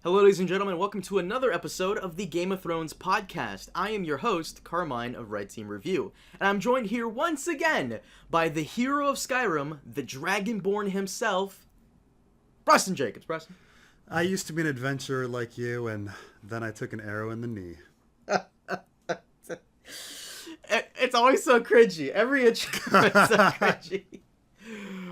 Hello, ladies and gentlemen. Welcome to another episode of the Game of Thrones podcast. I am your host, Carmine of Red Team Review, and I'm joined here once again by the hero of Skyrim, the Dragonborn himself, Preston Jacobs. Preston? I used to be an adventurer like you, and then I took an arrow in the knee. It's always so cringy. Every intro is so cringy.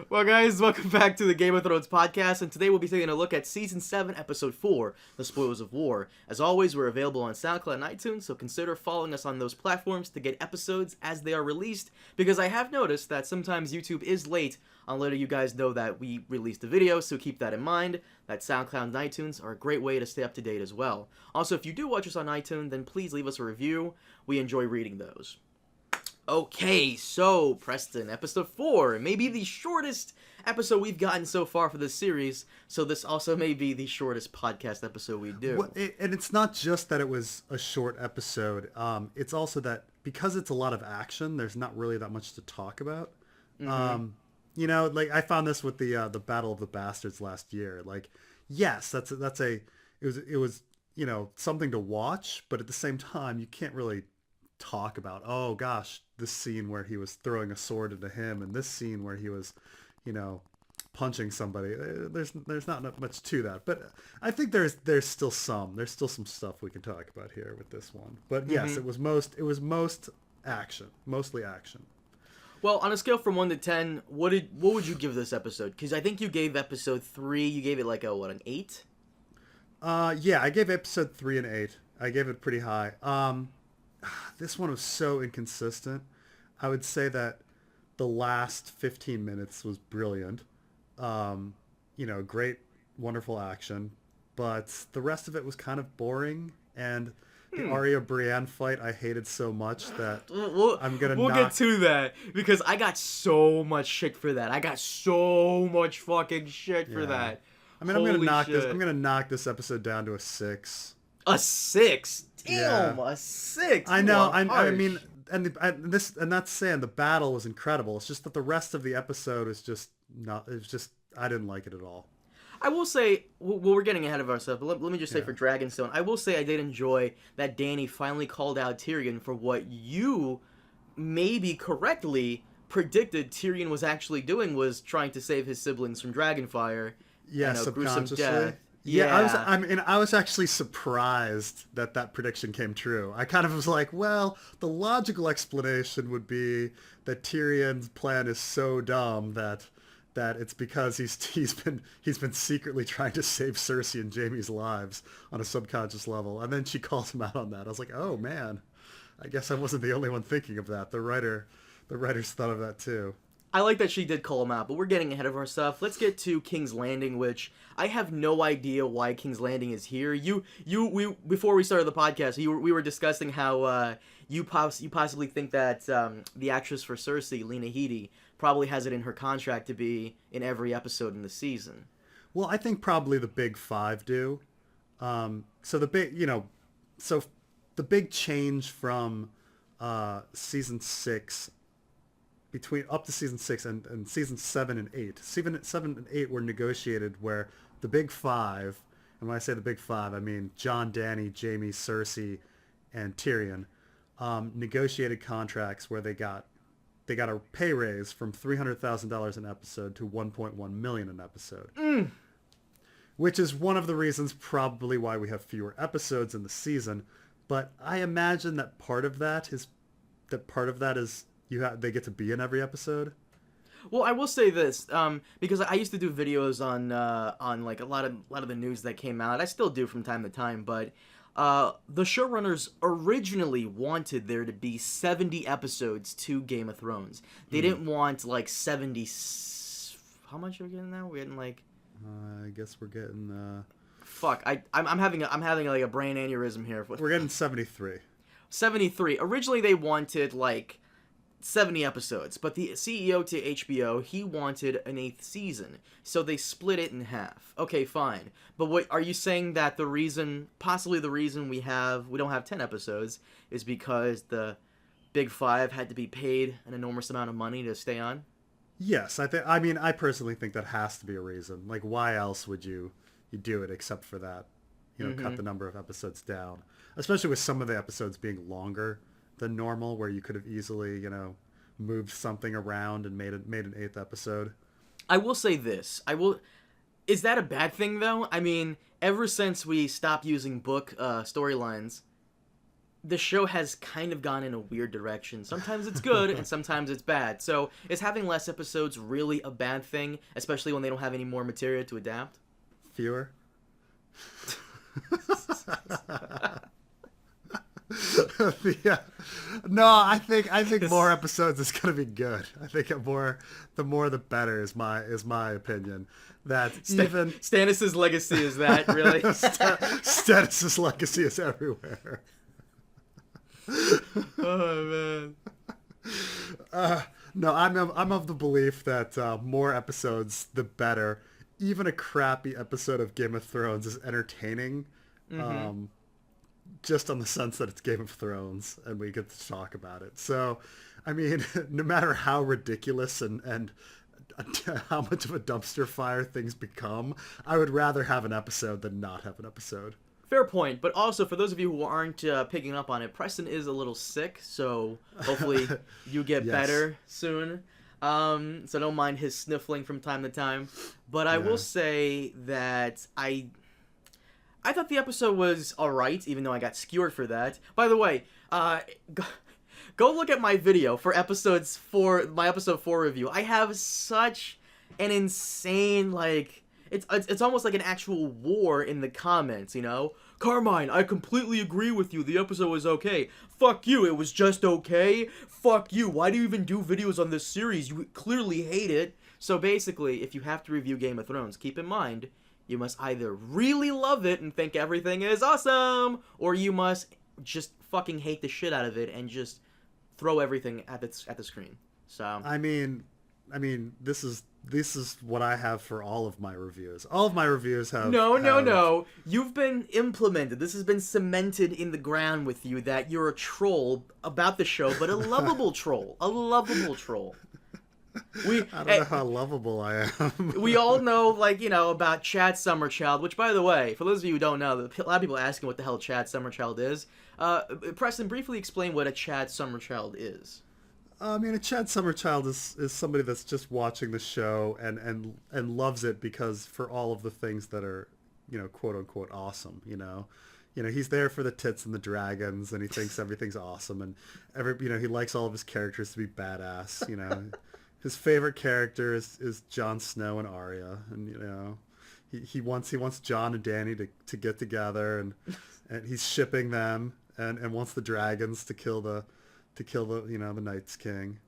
Well, guys, welcome back to the Game of Thrones podcast, and today we'll be taking a look at Season 7, Episode 4, The Spoils of War. As always, we're available on SoundCloud and iTunes, so consider following us on those platforms to get episodes as they are released, because I have noticed that sometimes YouTube is late on letting you guys know that we released a video, so keep that in mind, that SoundCloud and iTunes are a great way to stay up to date as well. Also, if you do watch us on iTunes, then please leave us a review. We enjoy reading those. Okay, so, Preston, episode 4, maybe the shortest episode we've gotten so far for this series, so this also may be the shortest podcast episode we do. Well, and it's not just that it was a short episode, it's also that because it's a lot of action, there's not really that much to talk about. You know, like, I found this with the Battle of the Bastards last year. Like, yes, it was, you know, something to watch, but at the same time, you can't really talk about, oh gosh, this scene where he was throwing a sword into him and this scene where he was, you know, punching somebody. There's not much to that, but I think there's still some stuff we can talk about here with this one. But yes, it was mostly action. Well, on a scale from 1 to 10, what would you give this episode? Because I think you gave episode 3, you gave it like an 8? Yeah, I gave episode 3 an 8. I gave it pretty high. This one was so inconsistent. I would say that the last 15 minutes was brilliant. You know, great, wonderful action. But the rest of it was kind of boring. And the Arya Brienne fight I hated so much that we'll get to that. Because I got so much shit for that. I got so much fucking shit for that. I mean, I'm gonna knock this episode down to a 6. A 6? Damn, yeah. A 6. I know. I mean, and that's saying the battle was incredible. It's just that the rest of the episode is just not. It's just I didn't like it at all. I will say, well, we're getting ahead of ourselves, but let me just say for Dragonstone, I will say I did enjoy that Dany finally called out Tyrion for what you, maybe correctly, predicted Tyrion was actually doing, was trying to save his siblings from Dragonfire. Yeah, and a gruesome subconsciously. death. Yeah, I was actually surprised that prediction came true. I kind of was like, well, the logical explanation would be that Tyrion's plan is so dumb that it's because he's been secretly trying to save Cersei and Jaime's lives on a subconscious level, and then she calls him out on that. I was like, oh man, I guess I wasn't the only one thinking of that. The writers thought of that too. I like that she did call him out, but we're getting ahead of our stuff. Let's get to King's Landing, which I have no idea why King's Landing is here. We before we started the podcast, we were discussing how you possibly think that the actress for Cersei, Lena Headey, probably has it in her contract to be in every episode in the season. Well, I think probably the big 5 do. So the big change from season 6. Between up to season 6 and season 7 and 8. Season 7 and 8 were negotiated where the big 5, and when I say the big 5, I mean Jon, Dany, Jaime, Cersei, and Tyrion, negotiated contracts where they got a pay raise from $300,000 an episode to $1.1 million an episode. Which is one of the reasons probably why we have fewer episodes in the season. But I imagine that part of that is they get to be in every episode. Well, I will say this, because I used to do videos on like a lot of the news that came out. I still do from time to time, but the showrunners originally wanted there to be 70 episodes to Game of Thrones. They didn't want like 70. How much are we getting now? We're getting like. I guess we're getting. Fuck! I'm having like a brain aneurysm here. We're getting 73. 73. Originally, they wanted like 70 episodes, but the CEO to HBO, he wanted an 8th season, so they split it in half. Okay, fine. But what are you saying that possibly the reason we don't have 10 episodes is because the Big 5 had to be paid an enormous amount of money to stay on? Yes, I personally think that has to be a reason. Like, why else would you do it except for that? cut the number of episodes down, especially with some of the episodes being longer than normal, where you could have easily, moved something around and made an 8th episode. I will say this. Is that a bad thing, though? I mean, ever since we stopped using book storylines, the show has kind of gone in a weird direction. Sometimes it's good, and sometimes it's bad. So, is having less episodes really a bad thing, especially when they don't have any more material to adapt? Fewer? Yeah. No, I think more episodes is gonna be good. I think the more the better is my opinion. That even Stannis' legacy is that, really? Stannis' legacy is everywhere. Oh man. No, I'm of the belief that more episodes the better. Even a crappy episode of Game of Thrones is entertaining. Just on the sense that it's Game of Thrones and we get to talk about it. So, I mean, no matter how ridiculous and how much of a dumpster fire things become, I would rather have an episode than not have an episode. Fair point, but also for those of you who aren't picking up on it, Preston is a little sick, so hopefully you get better soon. So don't mind his sniffling from time to time. But I will say that I thought the episode was alright, even though I got skewered for that. By the way, go look at my video for my episode 4 review. I have such an insane, it's almost like an actual war in the comments, Carmine, I completely agree with you. The episode was okay. Fuck you, it was just okay. Fuck you, why do you even do videos on this series? You clearly hate it. So basically, if you have to review Game of Thrones, keep in mind, you must either really love it and think everything is awesome, or you must just fucking hate the shit out of it and just throw everything at the screen. So I mean, this is what I have for all of my reviews. All of my reviews have No. You've been implemented. This has been cemented in the ground with you that you're a troll about the show, but a lovable troll. A lovable troll. I don't know how lovable I am. We all know, about Chad Summerchild, which, by the way, for those of you who don't know, a lot of people asking what the hell Chad Summerchild is. Preston, briefly explain what a Chad Summerchild is. I mean, a Chad Summerchild is somebody that's just watching the show and loves it because for all of the things that are, quote unquote awesome, he's there for the tits and the dragons, and he thinks everything's awesome, and he likes all of his characters to be badass, His favorite character is Jon Snow and Arya, and he wants Jon and Dany to get together, and he's shipping them, and wants the dragons to kill the the Night's King.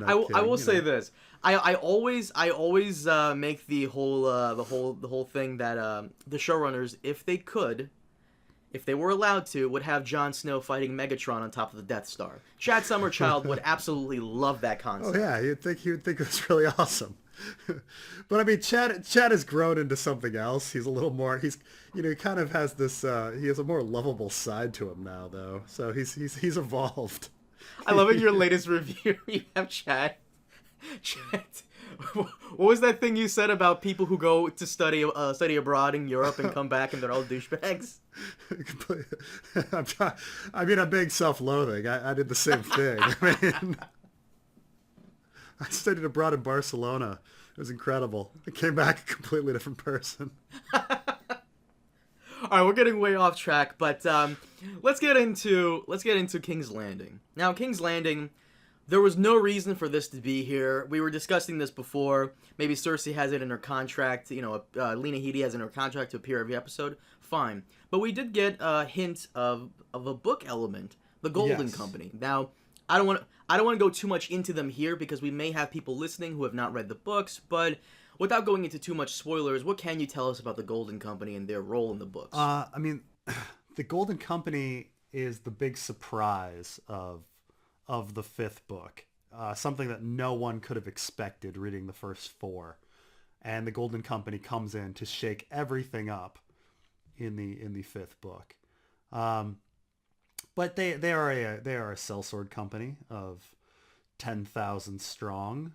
I will say this. I always make the whole thing that the showrunners, if they were allowed to, would have Jon Snow fighting Megatron on top of the Death Star. Chad Summerchild would absolutely love that concept. Oh yeah, he would think it was really awesome. But I mean, Chad has grown into something else. He's a little more. He kind of has this. He has a more lovable side to him now, though. So he's evolved. I love in your latest review you have Chad. What was that thing you said about people who go to study abroad in Europe and come back and they're all douchebags? I'm being self-loathing. I did the same thing. I studied abroad in Barcelona. It was incredible. I came back a completely different person. All right, we're getting way off track, but let's get into King's Landing. Now, King's Landing, there was no reason for this to be here. We were discussing this before. Maybe Cersei has it in her contract. Lena Headey has it in her contract to appear every episode. Fine, but we did get a hint of a book element, the Golden Company. Now, I don't want to go too much into them here because we may have people listening who have not read the books, but without going into too much spoilers, what can you tell us about the Golden Company and their role in the books? The Golden Company is the big surprise of the 5th book. Something that no one could have expected reading the first 4. And the Golden Company comes in to shake everything up in the 5th book. But they are a sellsword company of 10,000 strong.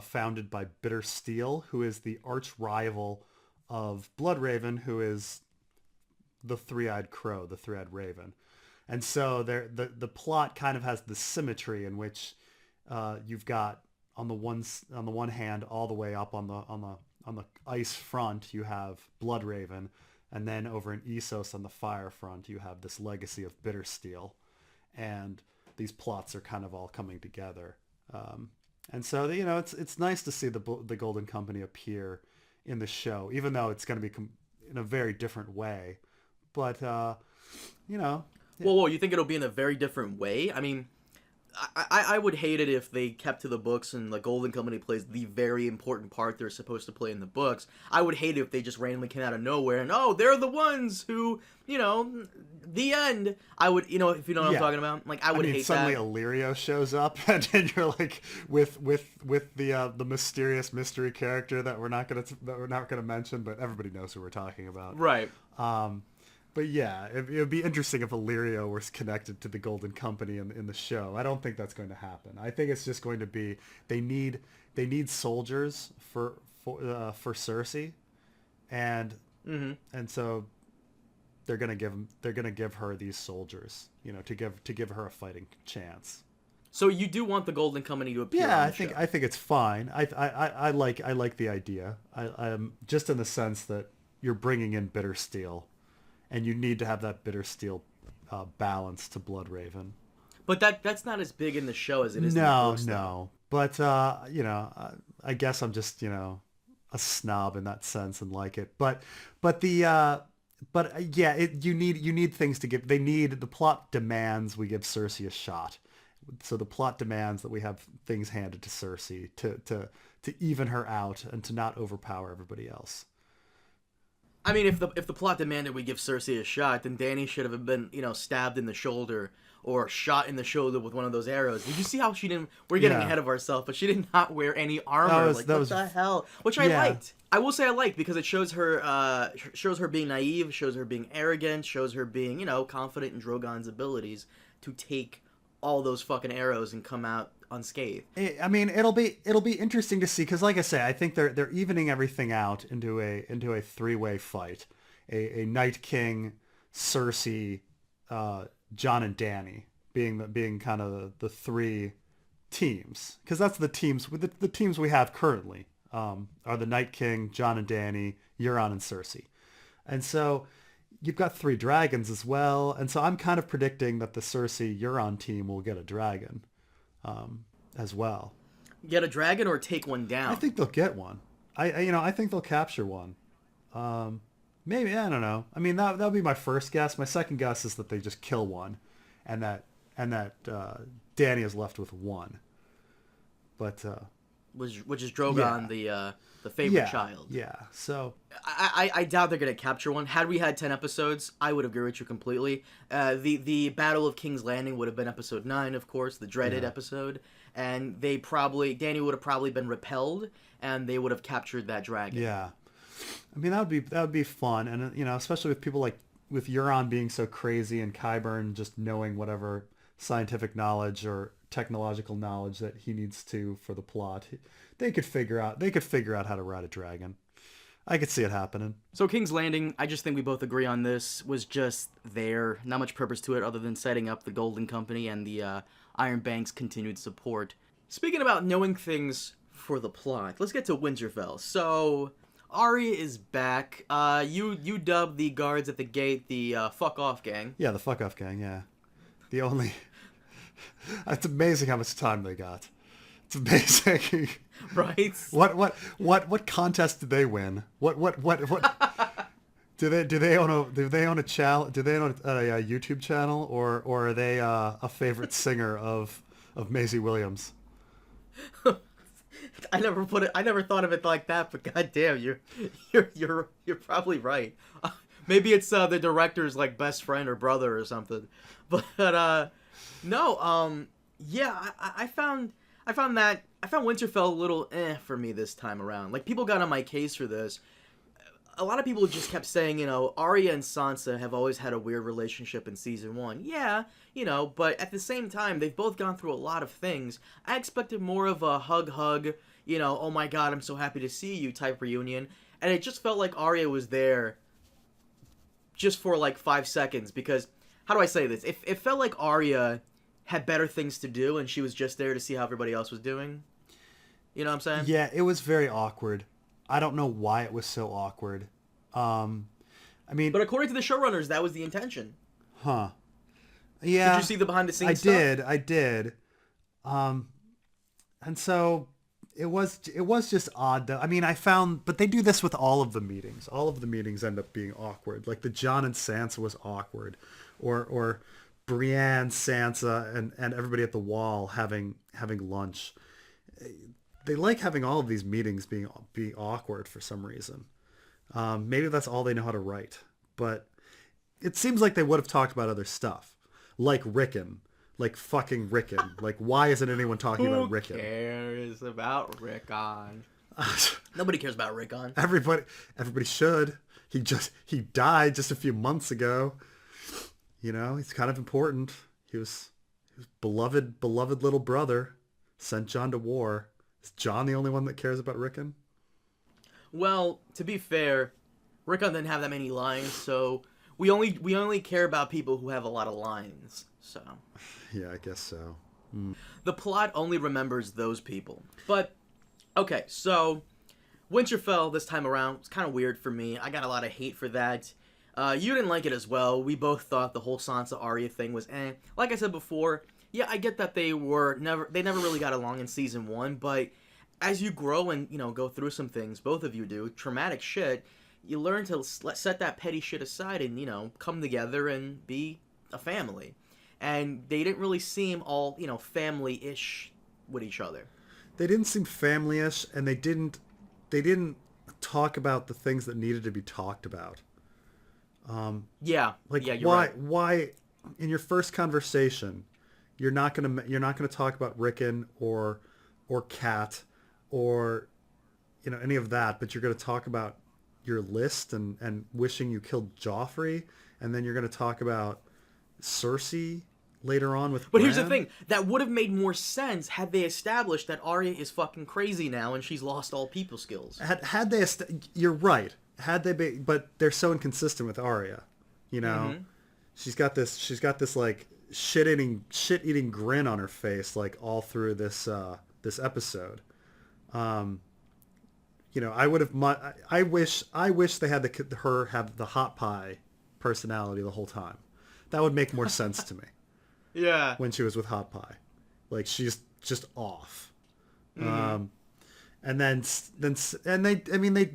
Founded by Bitter Steel, who is the arch rival of Bloodraven, who is the three-eyed crow, the three-eyed raven. And so the plot kind of has the symmetry in which you've got on the one hand all the way up on the ice front you have Bloodraven, and then over in Essos on the fire front you have this legacy of Bittersteel, and these plots are kind of all coming together. And so it's nice to see the Golden Company appear in the show, even though it's going to be in a very different way. But Whoa, you think it'll be in a very different way? I mean, I would hate it if they kept to the books and the Golden Company plays the very important part they're supposed to play in the books. I would hate it if they just randomly came out of nowhere and, oh, they're the ones who, the end. I would, if you know what I'm talking about. Like, I would hate suddenly that. Illyrio shows up and you're like with the mysterious mystery character that we're not gonna mention, but everybody knows who we're talking about. Right. But yeah, it would be interesting if Illyrio was connected to the Golden Company in the show. I don't think that's going to happen. I think it's just going to be they need soldiers for Cersei, and so they're gonna give her these soldiers, to give her a fighting chance. So you do want the Golden Company to appear? Yeah, on I the think show. I think it's fine. I like the idea. I'm just in the sense that you're bringing in Bittersteel. And you need to have that Bittersteel balance to Bloodraven. But that's not as big in the show as it is in the books. No. But, I guess I'm just, a snob in that sense and like it. You need things to give. The plot demands we give Cersei a shot. So the plot demands that we have things handed to Cersei to even her out and to not overpower everybody else. I mean, if the plot demanded we give Cersei a shot, then Dany should have been, stabbed in the shoulder or shot in the shoulder with one of those arrows. Did you see how she didn't? We're getting ahead of ourselves, but she did not wear any armor. What the hell? Which I liked. I will say I liked because it shows her being naive, shows her being arrogant, shows her being, confident in Drogon's abilities to take all those fucking arrows and come out unscathed. I mean, it'll be interesting to see because, like I say, I think they're evening everything out into a three-way fight, a Night King, Cersei, Jon and Dany being kind of the three teams, because that's the teams the teams we have currently are the Night King, Jon and Dany, Euron and Cersei, and so you've got three dragons as well, and so I'm kind of predicting that the Cersei Euron team will get a dragon. As well. Get a dragon or take one down? I think they'll get one. I think they'll capture one. Maybe, I don't know. I mean, that'll be my first guess. My second guess is that they just kill one, and that Dany is left with one. But which is Drogon, the favorite child. Yeah. So I doubt they're gonna capture one. Had we had 10 episodes, I would agree with you completely. The Battle of King's Landing would have been episode 9, of course, the dreaded episode, and Dany would have probably been repelled, and they would have captured that dragon. Yeah. I mean, that would be fun, and especially with people with Euron being so crazy and Qyburn just knowing whatever scientific knowledge or technological knowledge that he needs to for the plot. They could figure out how to ride a dragon. I could see it happening. So King's Landing, I just think we both agree on this, was just there. Not much purpose to it other than setting up the Golden Company and the Iron Bank's continued support. Speaking about knowing things for the plot, let's get to Winterfell. So Arya is back. You dubbed the guards at the gate the fuck off gang. Yeah, the fuck off gang, yeah. The only... It's amazing how much time they got. It's amazing. Right? What contest did they win? What do they own a channel? Do they own a YouTube channel, or are they a favorite singer of Maisie Williams? I never thought of it like that, but goddamn, you're probably right. Maybe it's the director's like best friend or brother or something. But no, yeah, I found Winterfell a little for me this time around. Like, people got on my case for this. A lot of people just kept saying, Arya and Sansa have always had a weird relationship in season 1. Yeah, but at the same time, they've both gone through a lot of things. I expected more of a hug, oh my god, I'm so happy to see you type reunion. And it just felt like Arya was there just for like 5 seconds, because how do I say this? It felt like Arya had better things to do, and she was just there to see how everybody else was doing. You know what I'm saying? Yeah, it was very awkward. I don't know why it was so awkward. I mean, but according to the showrunners, that was the intention. Huh. Yeah. Did you see the behind the scenes stuff? I did. And so it was just odd though. I mean, but they do this with all of the meetings. All of the meetings end up being awkward. Like the Jon and Sansa was awkward, or Brienne, Sansa, and everybody at the wall having lunch. They like having all of these meetings being awkward for some reason. Maybe that's all they know how to write. But it seems like they would have talked about other stuff, like Rickon. Like fucking Rickon. Like, why isn't anyone talking about Rickon? Who cares about Rickon? Nobody cares about Rickon. Everybody should. He died just a few months ago. You know, he's kind of important. He was beloved little brother. Sent Jon to war. Is Jon the only one that cares about Rickon? Well, to be fair, Rickon didn't have that many lines, so we only care about people who have a lot of lines. So yeah, I guess so. The plot only remembers those people. But okay, so Winterfell this time around was kind of weird for me. I got a lot of hate for that. You didn't like it as well. We both thought the whole Sansa Arya thing was eh. Like I said before, yeah, I get that they never really got along in season 1, but as you grow and, you know, go through some things, both of you do, traumatic shit, you learn to set that petty shit aside and, you know, come together and be a family. And they didn't really seem all, you know, family-ish with each other. They didn't seem family-ish, and they didn't talk about the things that needed to be talked about. Yeah. Like, yeah, you're right. Why in your first conversation you're not gonna talk about Rickon or Cat or, you know, any of that, but you're gonna talk about your list and wishing you killed Joffrey, and then you're gonna talk about Cersei later on with But Here's the thing, that would have made more sense had they established that Arya is fucking crazy now and she's lost all people skills. Had they you're right. Had they but they're so inconsistent with Arya. You know, she's got this like shit eating grin on her face like all through this episode. You know, I wish they had her have the hot pie personality the whole time. That would make more sense to me. Yeah. When she was with Hot Pie, like she's just off. And they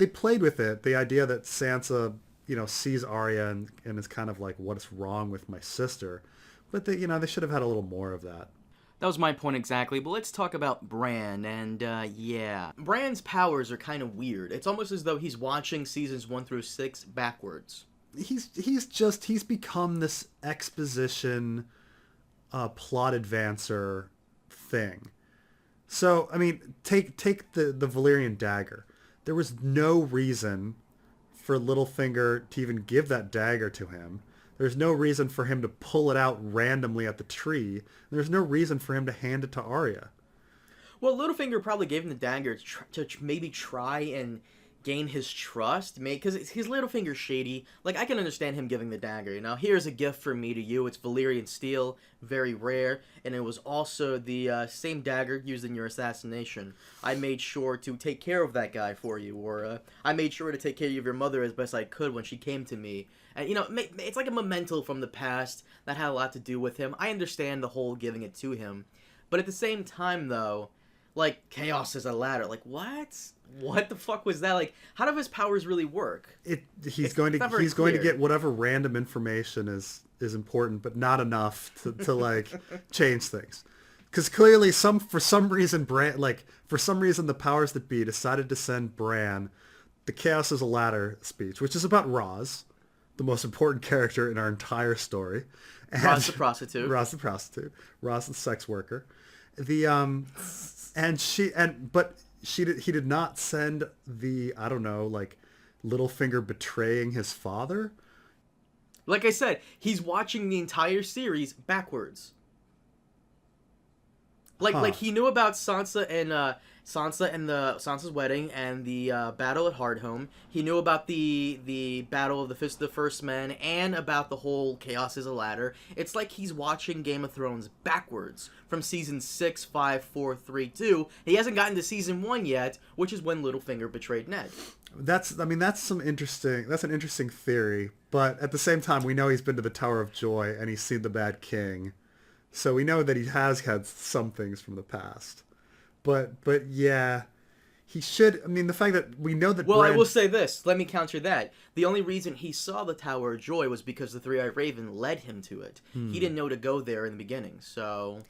played with it. The idea that Sansa, you know, sees Arya and is kind of like, what is wrong with my sister? But they should have had a little more of that. That was my point exactly, but let's talk about Bran, and yeah. Bran's powers are kind of weird. It's almost as though he's watching seasons 1 through 6 backwards. He's become this exposition plot advancer thing. So, I mean, take the Valyrian dagger. There was no reason for Littlefinger to even give that dagger to him. There's no reason for him to pull it out randomly at the tree. There's no reason for him to hand it to Arya. Well, Littlefinger probably gave him the dagger to maybe try and gain his trust, because his Littlefinger's shady. Like, I can understand him giving the dagger, you know. Here's a gift from me to you. It's Valyrian steel, very rare, and it was also the same dagger used in your assassination. I made sure to take care of that guy for you, or I made sure to take care of your mother as best I could when she came to me. And, you know, it's like a memento from the past that had a lot to do with him. I understand the whole giving it to him, but at the same time, though, like, chaos is a ladder. Like, what? What the fuck was that? Like, how do his powers really work? He's going to get whatever random information is important, but not enough to like change things. Because clearly, for some reason, the powers that be decided to send Bran the chaos is a ladder speech, which is about Roz, the most important character in our entire story. And Roz the prostitute. Roz the sex worker. He did not send the, I don't know, like, Littlefinger betraying his father. Like I said, he's watching the entire series backwards. Like he knew about Sansa and the Sansa's wedding and the battle at Hardhome. He knew about the battle of the Fist of the First Men and about the whole Chaos is a Ladder. It's like he's watching Game of Thrones backwards from season 6, 5, 4, 3, 2. He hasn't gotten to season 1 yet, which is when Littlefinger betrayed Ned. That's an interesting theory, but at the same time we know he's been to the Tower of Joy and he's seen the Mad King. So we know that he has had some things from the past. But yeah, he should. I mean, the fact that we know that. Well, I will say this. Let me counter that. The only reason he saw the Tower of Joy was because the Three-Eyed Raven led him to it. He didn't know to go there in the beginning, so.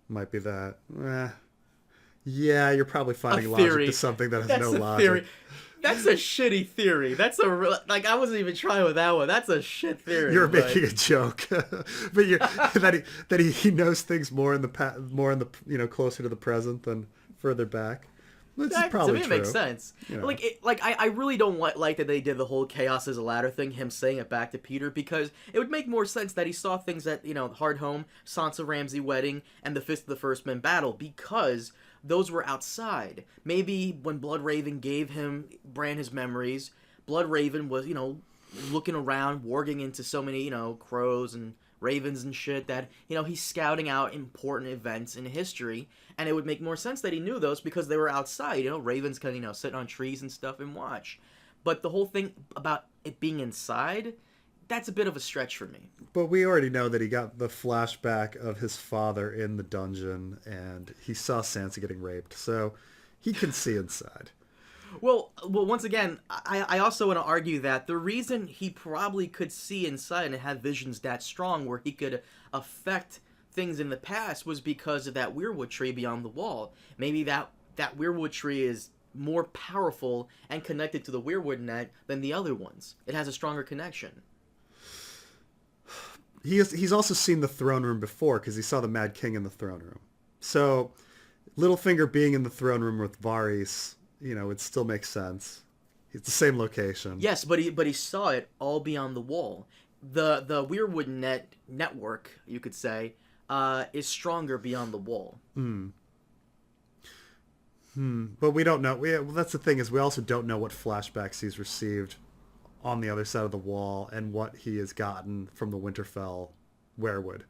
Might be that. Yeah, you're probably finding logic to something that has no logic. Theory. That's a shitty theory. That's I wasn't even trying with that one. That's a shit theory. You're making a joke, but he knows things more in the closer to the present than further back. Which is probably to me, true. It makes sense. You know. I really don't like that they did the whole Chaos is a Ladder thing. Him saying it back to Peter, because it would make more sense that he saw things at Hardhome, Sansa Ramsay wedding, and the Fist of the First Men battle, because those were outside. Maybe when Bloodraven gave him Bran his memories, Bloodraven was, looking around, warging into so many, crows and ravens and shit that, he's scouting out important events in history, and it would make more sense that he knew those because they were outside. Ravens can, sit on trees and stuff and watch. But the whole thing about it being inside, that's a bit of a stretch for me. But we already know that he got the flashback of his father in the dungeon, and he saw Sansa getting raped, so he can see inside. Well, once again, I also want to argue that the reason he probably could see inside and had visions that strong where he could affect things in the past was because of that weirwood tree beyond the wall. Maybe that weirwood tree is more powerful and connected to the weirwood net than the other ones. It has a stronger connection. He's also seen the throne room before because he saw the Mad King in the throne room. So Littlefinger being in the throne room with Varys, it still makes sense. It's the same location. Yes, but he saw it all beyond the wall. The weirwood network, you could say, is stronger beyond the wall. But we don't know. That's the thing, is we also don't know what flashbacks he's received on the other side of the wall and what he has gotten from the Winterfell weirwood.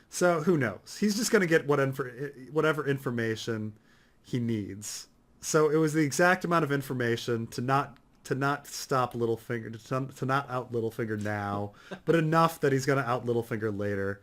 So who knows? He's just going to get whatever information he needs. So it was the exact amount of information to not stop Littlefinger, to not out Littlefinger now, but enough that he's going to out Littlefinger later.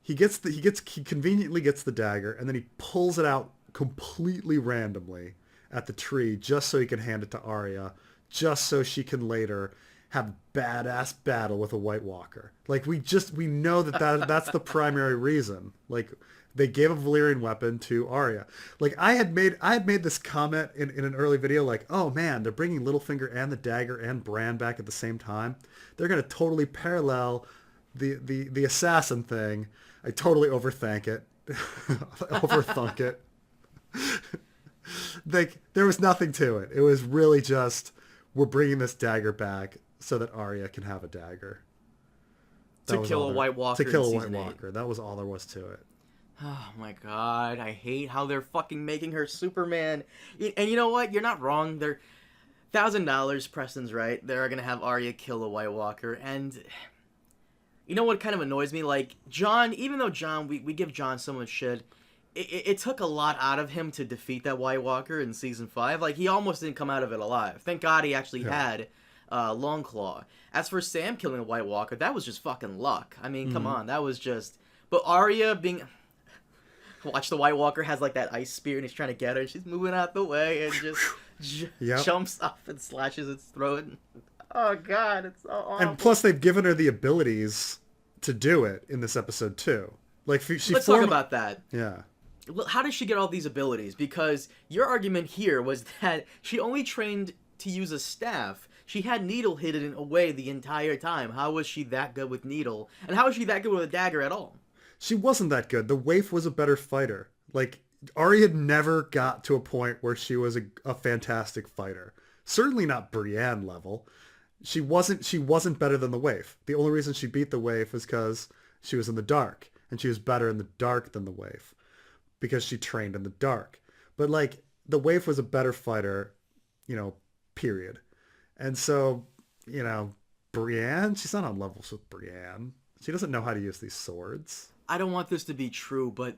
He conveniently gets the dagger, and then he pulls it out completely randomly at the tree just so he can hand it to Arya, just so she can later have a badass battle with a White Walker. Like, we know that's the primary reason. Like, they gave a Valyrian weapon to Arya. Like, I had made this comment in an early video, like, oh man, they're bringing Littlefinger and the dagger and Bran back at the same time. They're going to totally parallel the assassin thing. I totally overthink it. Overthunk it. Like, there was nothing to it. It was really just, we're bringing this dagger back so that Arya can have a dagger. To kill a White Walker. To kill a White Walker. That was all there was to it. Oh my god, I hate how they're fucking making her Superman. And you know what? You're not wrong. They're $1,000, Preston's right. They're gonna have Arya kill a White Walker. And you know what kind of annoys me? Like, Jon, even though Jon, we give Jon so much shit, it took a lot out of him to defeat that White Walker in season 5. Like, he almost didn't come out of it alive. Thank God he actually had Longclaw. As for Sam killing the White Walker, that was just fucking luck. I mean, come on, that was just... But Arya being... Watch, the White Walker has, like, that ice spear, and he's trying to get her, and she's moving out the way, and just jumps up and slashes its throat. Oh, God, it's so awful. And plus, they've given her the abilities to do it in this episode, too. Like, Let's talk about that. Yeah. How does she get all these abilities? Because your argument here was that she only trained to use a staff. She had Needle hidden away the entire time. How was she that good with Needle? And how was she that good with a dagger at all? She wasn't that good. The waif was a better fighter. Like, Arya never got to a point where she was a fantastic fighter. Certainly not Brienne level. She wasn't better than the waif. The only reason she beat the waif was because she was in the dark. and she was better in the dark than the waif because she trained in the dark. But like the waif was a better fighter, period. And so, Brienne, she's not on levels with Brienne. She doesn't know how to use these swords. I don't want this to be true, but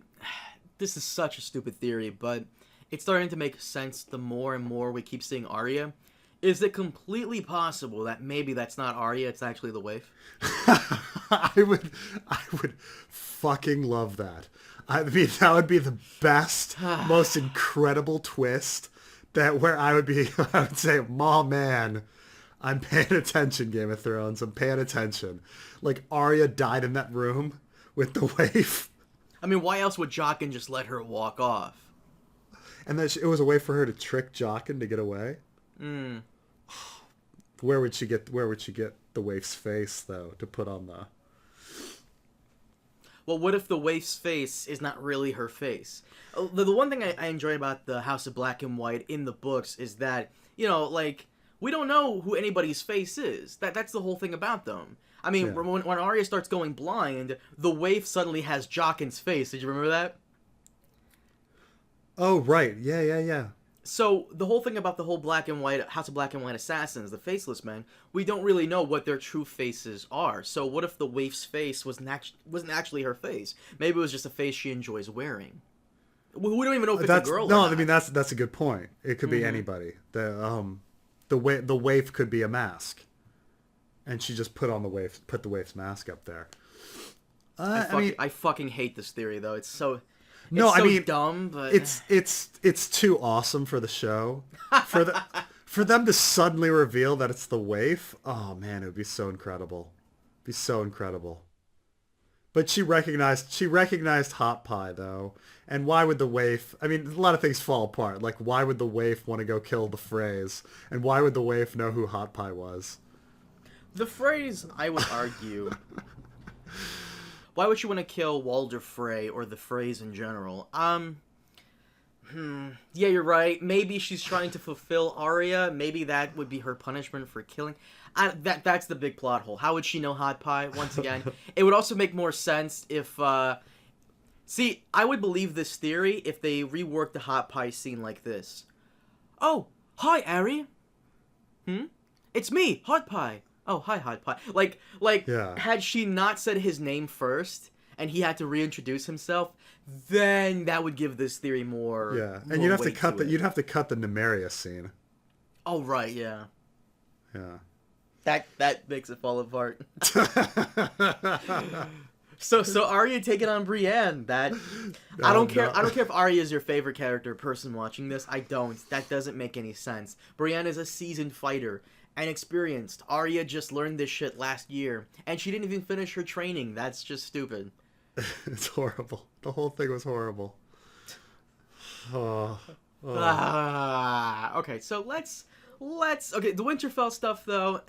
this is such a stupid theory, but it's starting to make sense the more and more we keep seeing Arya. Is it completely possible that maybe that's not Arya, it's actually the waif? I would fucking love that. I mean, that would be the best, most incredible twist where I would say, "Oh man, I'm paying attention, Game of Thrones. I'm paying attention." Like Arya died in that room with the waif. I mean, why else would Jaqen just let her walk off? And then it was a way for her to trick Jaqen to get away. Mm. Where would she get the waif's face though to put on the? Well, what if the waif's face is not really her face? The one thing I enjoy about the House of Black and White in the books is that, we don't know who anybody's face is. That's the whole thing about them. I mean, when Arya starts going blind, the waif suddenly has Jaqen's face. Did you remember that? Oh, right. Yeah. So, the whole thing about the whole Black and White, House of Black and White assassins, the Faceless Men, we don't really know what their true faces are. So, what if the waif's face wasn't actually her face? Maybe it was just a face she enjoys wearing. We don't even know if it's a girl or not. I mean, that's a good point. It could be anybody. The waif could be a mask. And she just put the waif's mask up there. I fucking hate this theory, though. It's so... No, it's I mean, dumb, but it's too awesome for the show. For them to suddenly reveal that it's the waif, oh man, it would be so incredible. It'd be so incredible. But she recognized Hot Pie though. And why would the waif, I mean, a lot of things fall apart. Like why would the waif want to go kill the Freys? And why would the waif know who Hot Pie was? The Freys, I would argue, why would she want to kill Walder Frey or the Freys in general? Yeah, you're right. Maybe she's trying to fulfill Arya. Maybe that would be her punishment for killing. That's the big plot hole. How would she know Hot Pie? Once again, it would also make more sense if... See, I would believe this theory if they reworked the Hot Pie scene like this. "Oh, hi, Arya. It's me, Hot Pie. Oh, hi, Hot Pie." Had she not said his name first, and he had to reintroduce himself, then that would give this theory more. Yeah, and you'd have to cut you'd have to cut the Nymeria scene. Oh right, yeah. Yeah. That makes it fall apart. So Arya taking on Brienne. I don't care if Arya is your favorite character person watching this. I don't. That doesn't make any sense. Brienne is a seasoned fighter and experienced. Arya just learned this shit last year, and she didn't even finish her training. That's just stupid. It's horrible. The whole thing was horrible. Okay, so let's okay, the Winterfell stuff though.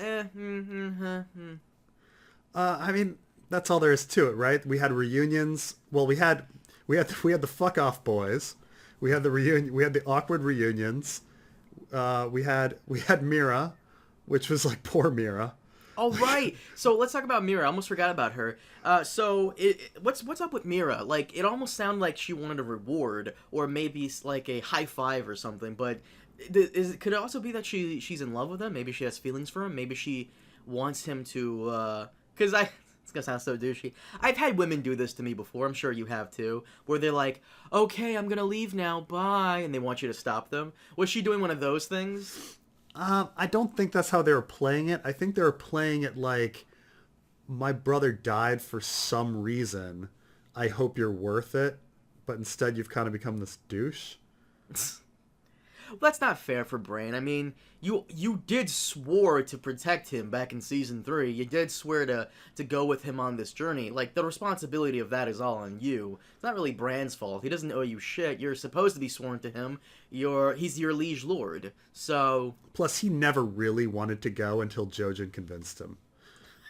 I mean, that's all there is to it, right? We had reunions. Well, we had the fuck off boys. We had the reunion. We had the awkward reunions. We had Mira, which was like poor Mira. Oh right. So let's talk about Mira. I almost forgot about her. What's up with Mira? Like it almost sounded like she wanted a reward or maybe like a high five or something. But could it also be that she's in love with him? Maybe she has feelings for him. Maybe she wants him to. Because it's gonna sound so douchey. I've had women do this to me before. I'm sure you have too. Where they're like, "Okay, I'm gonna leave now. Bye," and they want you to stop them. Was she doing one of those things? I don't think that's how they were playing it. I think they were playing it like, my brother died for some reason. I hope you're worth it. But instead you've kind of become this douche. Well, that's not fair for Brienne. I mean, you did swore to protect him back in season 3. You did swear to go with him on this journey. Like, the responsibility of that is all on you. It's not really Bran's fault. He doesn't owe you shit. You're supposed to be sworn to him. He's your liege lord. So... Plus, he never really wanted to go until Jojen convinced him.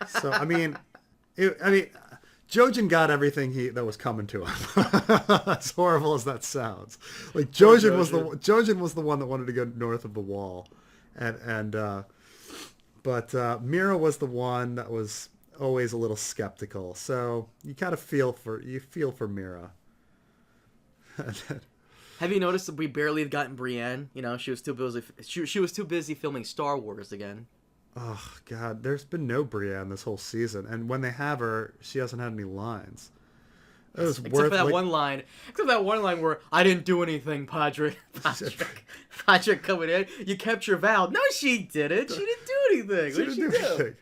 So, I mean... Jojen got everything that was coming to him. As horrible as that sounds, like Jojen was the one that wanted to go north of the wall, but Mira was the one that was always a little skeptical. So you kind of feel for Mira. Have you noticed that we barely have gotten Brienne? You know, she was too busy. She was too busy filming Star Wars again. Oh God, there's been no Brienne this whole season, and when they have her, she hasn't had any lines. Except for that one line. Except that one line where I didn't do anything, Padre. Patrick coming in. You kept your vow. No, she didn't. She didn't do anything. What did she do?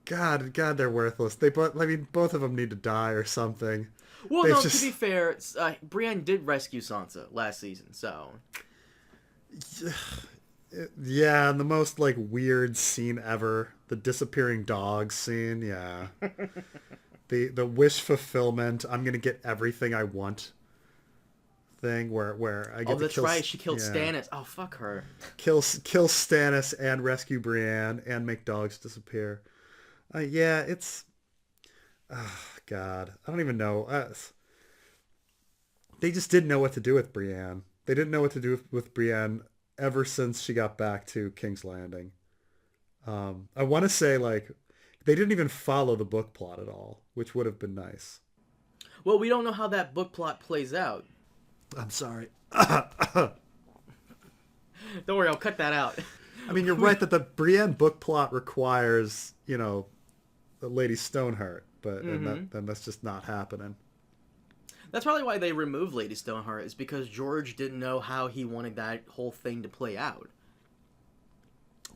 God, they're worthless. Both of them need to die or something. Well, no, to be fair, Brienne did rescue Sansa last season, so. Yeah, and the most like weird scene ever, the disappearing dog scene. Yeah. The wish fulfillment, I'm gonna get everything I want thing where I get to that's right, she killed Stannis. Oh, fuck her. Kill Stannis and rescue Brienne and make dogs disappear. Yeah, it's God, I don't even know. They just didn't know what to do with Brienne. They didn't know what to do with Brienne ever since she got back to King's Landing. I want to say like they didn't even follow the book plot at all, which would have been nice. Well, we don't know how that book plot plays out. I'm sorry. Don't worry, I'll cut that out. I mean, you're right that the Brienne book plot requires, Lady Stoneheart, but then that's just not happening. That's probably why they removed Lady Stoneheart, is because George didn't know how he wanted that whole thing to play out.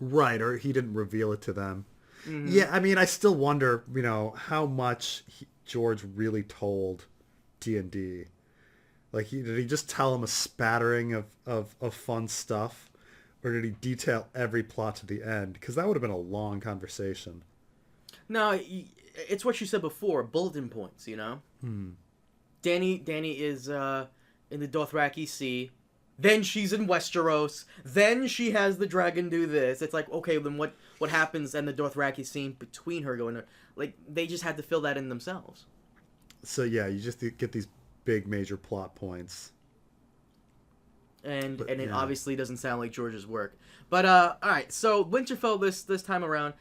Right, or he didn't reveal it to them. Mm-hmm. Yeah, I mean, I still wonder, how much George really told D&D. Like, did he just tell him a spattering of fun stuff? Or did he detail every plot to the end? Because that would have been a long conversation. No, it's what you said before, bulletin points, Dany is in the Dothraki Sea. Then she's in Westeros. Then she has the dragon do this. It's like, okay, then what happens in the Dothraki scene between her going to... Like, they just had to fill that in themselves. So, yeah, you just get these big major plot points. And it obviously doesn't sound like George's work. But, alright, so Winterfell this time around,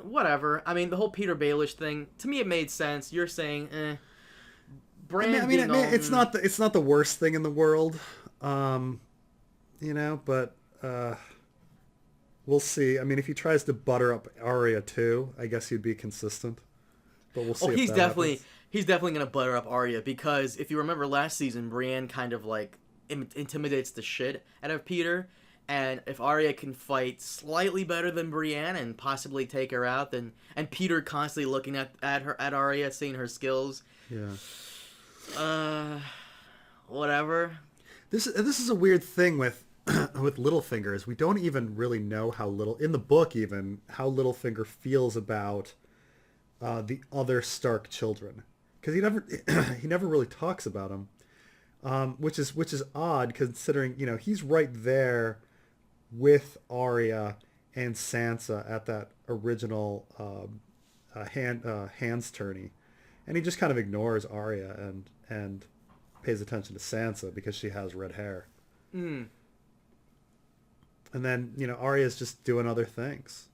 whatever. I mean, the whole Peter Baelish thing, to me it made sense. You're saying, I mean, it's not the worst thing in the world. But we'll see. I mean, if he tries to butter up Arya too, I guess he'd be consistent. But we'll see. He's definitely gonna butter up Arya, because if you remember last season, Brienne kind of like intimidates the shit out of Peter, and if Arya can fight slightly better than Brienne and possibly take her out, and Peter constantly looking at Arya, seeing her skills. Yeah. Whatever. This is a weird thing with Littlefinger, is we don't even really know how Littlefinger feels about the other Stark children, because he never really talks about them, which is odd considering he's right there with Arya and Sansa at that original hands tourney, and he just kind of ignores Arya and pays attention to Sansa because she has red hair. And then, Arya's just doing other things.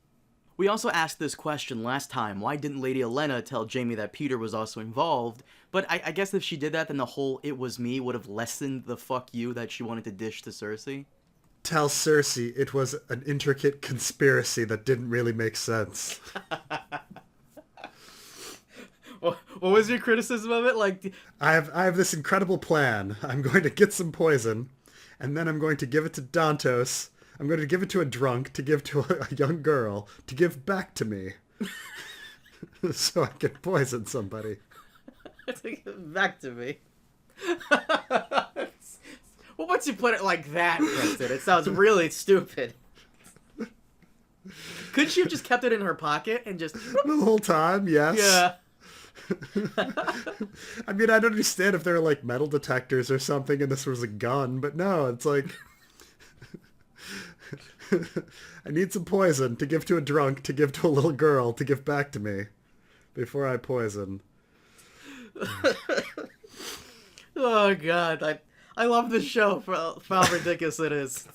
We also asked this question last time. Why didn't Lady Olenna tell Jaime that Peter was also involved? But I guess if she did that, then the whole "it was me" would have lessened the "fuck you" that she wanted to dish to Cersei. Tell Cersei it was an intricate conspiracy that didn't really make sense. What was your criticism of it? Like, I have this incredible plan. I'm going to get some poison, and then I'm going to give it to Dantos. I'm going to give it to a drunk, to give to a young girl, to give back to me. So I can poison somebody. Back to me. Well, once you put it like that, Preston, it sounds really stupid. Couldn't she have just kept it in her pocket and just... The whole time, yes. Yeah. I mean, I'd understand if there were like metal detectors or something and this was a gun, but no, it's like... I need some poison to give to a drunk, to give to a little girl, to give back to me before I poison. Oh, God. I love this show for how ridiculous it is.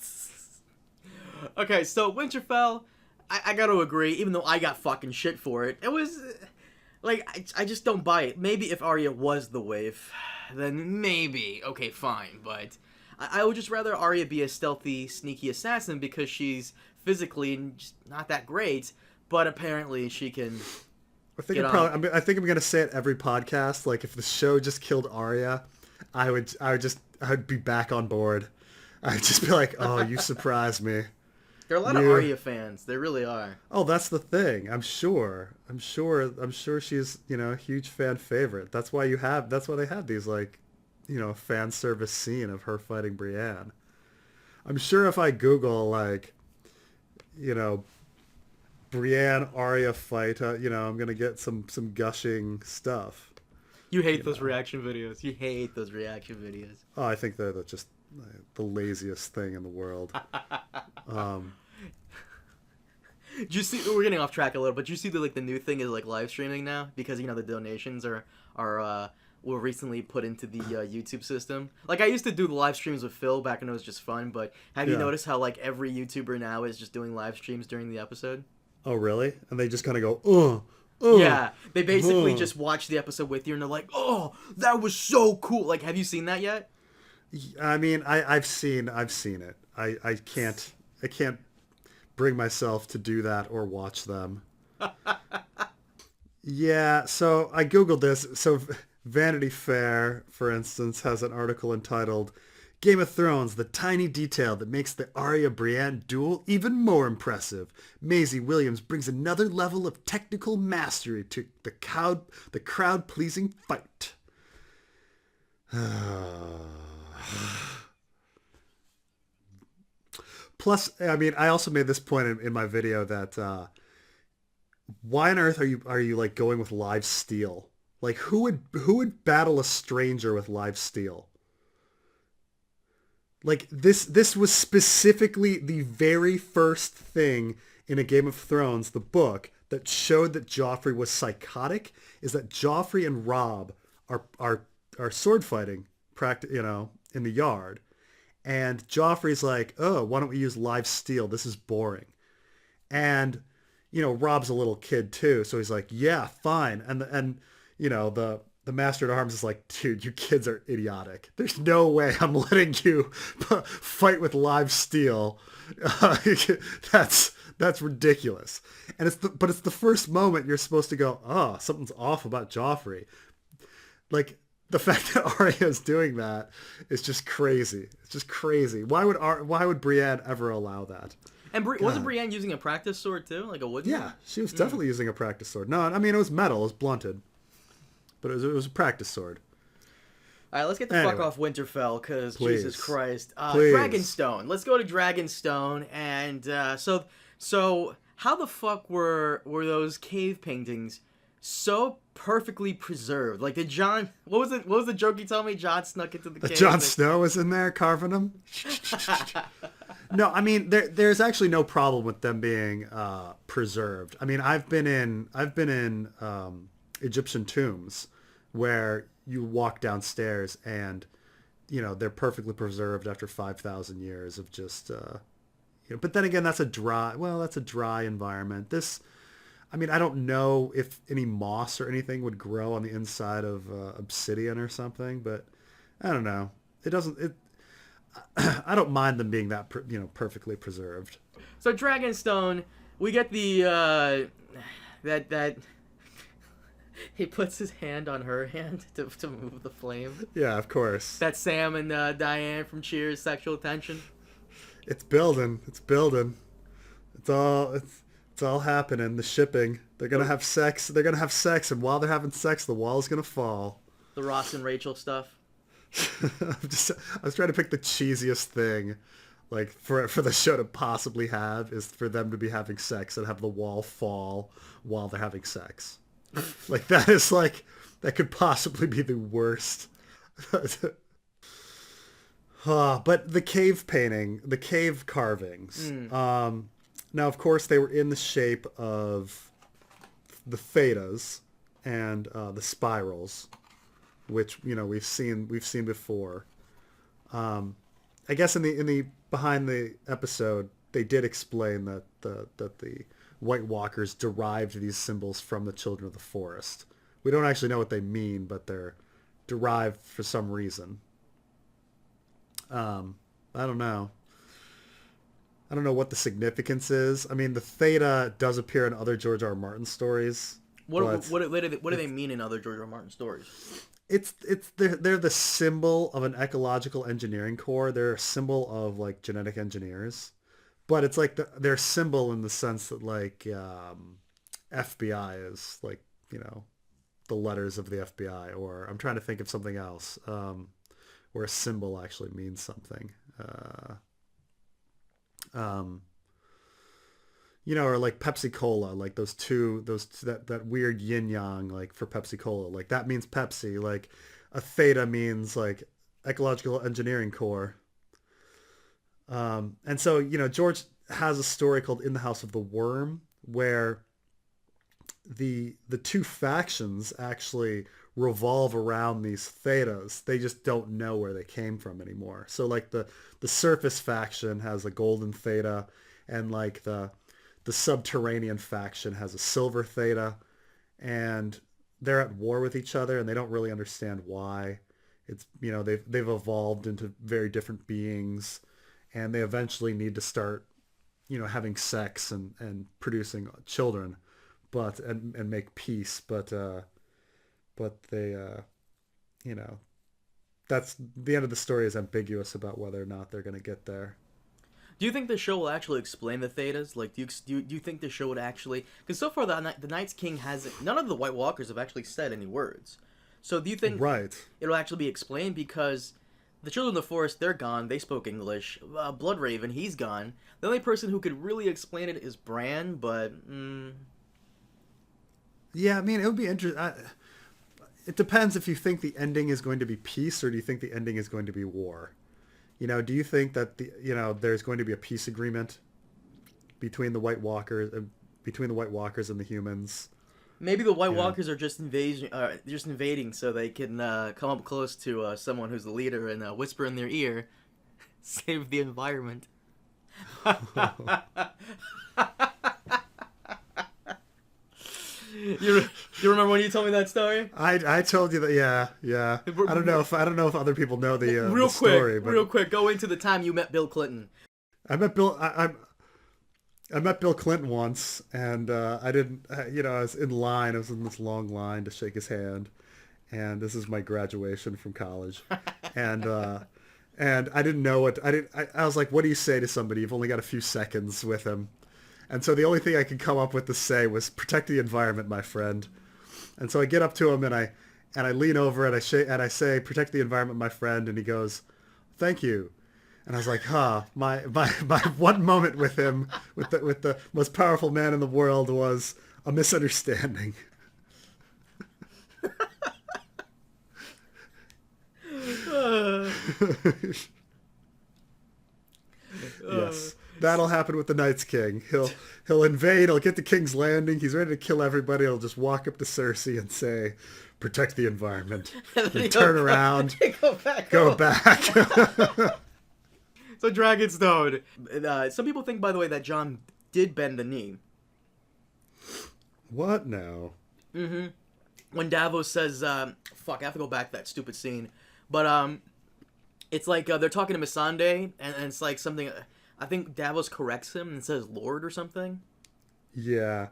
Okay, so Winterfell, I gotta agree, even though I got fucking shit for it, it was... Like, I just don't buy it. Maybe if Arya was the waif, then maybe, okay, fine. But I would just rather Arya be a stealthy, sneaky assassin because she's physically just not that great, but apparently she can get on. I think I'm gonna say it every podcast. Like, if the show just killed Arya, I would be back on board. I'd just be like, oh, you surprised me. There are a lot of Arya fans. There really are. Oh, that's the thing. I'm sure she's, a huge fan favorite. That's why they had these, like, fan service scene of her fighting Brienne. I'm sure if I Google, like, Brienne Arya fight, I'm going to get some gushing stuff. You hate those reaction videos. You hate those reaction videos. Oh, I think they're just the laziest thing in the world. Did you see? We're getting off track a little, but you see the new thing is like live streaming now because the donations were recently put into the YouTube system. Like I used to do the live streams with Phil back when it was just fun, but have you noticed how like every YouTuber now is just doing live streams during the episode? Oh really? And they just kind of go, yeah, they basically just watch the episode with you and they're like, oh, that was so cool. Like, have you seen that yet? I mean, I've seen it. I can't bring myself to do that or watch them. Yeah, so I Googled this. So Vanity Fair, for instance, has an article entitled Game of Thrones, the tiny detail that makes the Arya-Brienne duel even more impressive. Maisie Williams brings another level of technical mastery to the crowd-pleasing fight. Plus, I mean, I also made this point in my video that why on earth are you like going with live steel? Like who would battle a stranger with live steel? Like this was specifically the very first thing in a Game of Thrones, the book, that showed that Joffrey was psychotic, is that Joffrey and Robb are sword fighting in the yard. And Joffrey's like, oh, why don't we use live steel? This is boring. And, Robb's a little kid too. So he's like, yeah, fine. And the Master at Arms is like, dude, you kids are idiotic. There's no way I'm letting you fight with live steel. That's ridiculous. And it's the first moment you're supposed to go, oh, something's off about Joffrey. Like, the fact that Arya is doing that is just crazy. It's just crazy. Why would Brienne ever allow that? And wasn't Brienne using a practice sword too, like a wooden? Yeah, she was definitely using a practice sword. No, I mean it was metal, it was blunted, but it was a practice sword. All right, let's get the fuck off Winterfell, because Jesus Christ, Please. Dragonstone. Let's go to Dragonstone, and so how the fuck were those cave paintings so perfectly preserved? Like, did Jon... What was the joke you told me? Jon snuck into the cave. Jon Snow was in there carving them? No, I mean, there's actually no problem with them being preserved. I mean, I've been in Egyptian tombs where you walk downstairs and, they're perfectly preserved after 5,000 years of just... But then again, that's a dry environment. I mean, I don't know if any moss or anything would grow on the inside of obsidian or something, but I don't know. I don't mind them being that, perfectly preserved. So Dragonstone, we get the, that he puts his hand on her hand to move the flame. Yeah, of course. That Sam and Diane from Cheers sexual tension. It's building. It's all happening. The shipping. They're gonna have sex. And while they're having sex, the wall is gonna fall. The Ross and Rachel stuff. I was trying to pick the cheesiest thing, like for the show to possibly have, is for them to be having sex and have the wall fall while they're having sex. Like that could possibly be the worst. But the cave painting, the cave carvings. Now, of course, they were in the shape of the thetas and the spirals, which we've seen before. I guess in the behind the episode, they did explain that the White Walkers derived these symbols from the Children of the Forest. We don't actually know what they mean, but they're derived for some reason. I don't know. I don't know what the significance is. I mean, the Theta does appear in other George R. R. Martin stories. What do they mean in other George R. R. Martin stories? They're the symbol of an ecological engineering corps. They're a symbol of like genetic engineers, but it's like their symbol in the sense that like FBI is like, you know, the letters of the FBI, or I'm trying to think of something else where a symbol actually means something. You know, or like Pepsi Cola, like that weird yin yang, like for Pepsi Cola, like that means Pepsi. Like a Theta means like ecological engineering corps. And so, you know, George has a story called In the House of the Worm, where the two factions actually revolve around these Thetas. They just don't know where they came from anymore. So like the surface faction has a golden Theta, and like the subterranean faction has a silver Theta, and they're at war with each other, and they don't really understand why. It's, you know, they've evolved into very different beings, and they eventually need to start, you know, having sex and producing children, and make peace. But they, you know, that's the end of the story is ambiguous about whether or not they're going to get there. Do you think the show will actually explain the Thetas? Like, do you think the show would actually... Because so far, the Night's King hasn't... None of the White Walkers have actually said any words. So do you think it'll actually be explained? Because the Children of the Forest, they're gone. They spoke English. Bloodraven, he's gone. The only person who could really explain it is Bran, but... Yeah, I mean, it would be interesting. It depends if you think the ending is going to be peace, or do you think the ending is going to be war? You know, do you think that there's going to be a peace agreement between the White Walkers and the humans? Maybe the White Walkers are just invading so they can come up close to someone who's the leader and whisper in their ear, "Save the environment." You remember when you told me that story? I told you that. Yeah. I don't know if other people know the story. But real quick, go into the time you met Bill Clinton. I met Bill Clinton once, and I didn't. You know, I was in line. I was in this long line to shake his hand, and this is my graduation from college, and I didn't know what I was like. What do you say to somebody? You've only got a few seconds with him. And so the only thing I could come up with to say was "Protect the environment, my friend." And so I get up to him and I lean over and I say "Protect the environment, my friend," and he goes, "Thank you." And I was like, my one moment with him, with the most powerful man in the world, was a misunderstanding. Yes. That'll happen with the Night's King. He'll invade. He'll get to King's Landing. He's ready to kill everybody. He'll just walk up to Cersei and say, "Protect the environment." And turn around. Go back. So Dragonstone. Some people think, by the way, that Jon did bend the knee. What now? Mm-hmm. When Davos says, fuck, I have to go back to that stupid scene. But it's like they're talking to Missandei, and it's like something... I think Davos corrects him and says Lord or something. Yeah.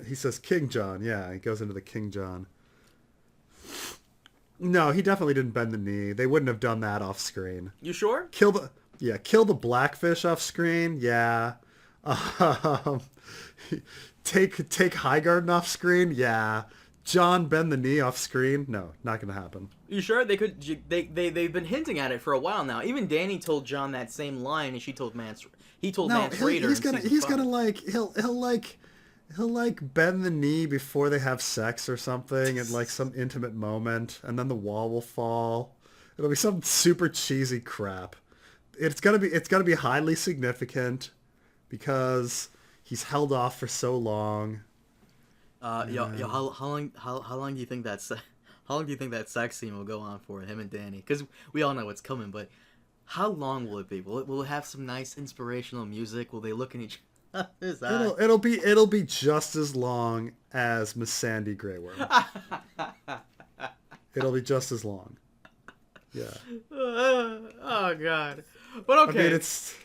He says King Jon. Yeah, he goes into the King Jon. No, he definitely didn't bend the knee. They wouldn't have done that off screen. You sure? Kill the Blackfish off screen. Yeah. Take Highgarden off screen. Yeah. Jon bend the knee off screen? No, not gonna happen. You sure? They've been hinting at it for a while now. Even Dany told Jon that same line, and he told Mance Rayder. He's gonna bend the knee before they have sex or something, at like some intimate moment, and then the wall will fall. It'll be some super cheesy crap. It's gonna be highly significant because he's held off for so long. How long do you think that sex scene will go on for him and Dany? Because we all know what's coming, but how long will it be? Will it have some nice inspirational music? Will they look in each? His eye. It'll be just as long as Miss Sandy Grey Worm. It'll be just as long. Yeah. Oh god. But okay. I mean, it's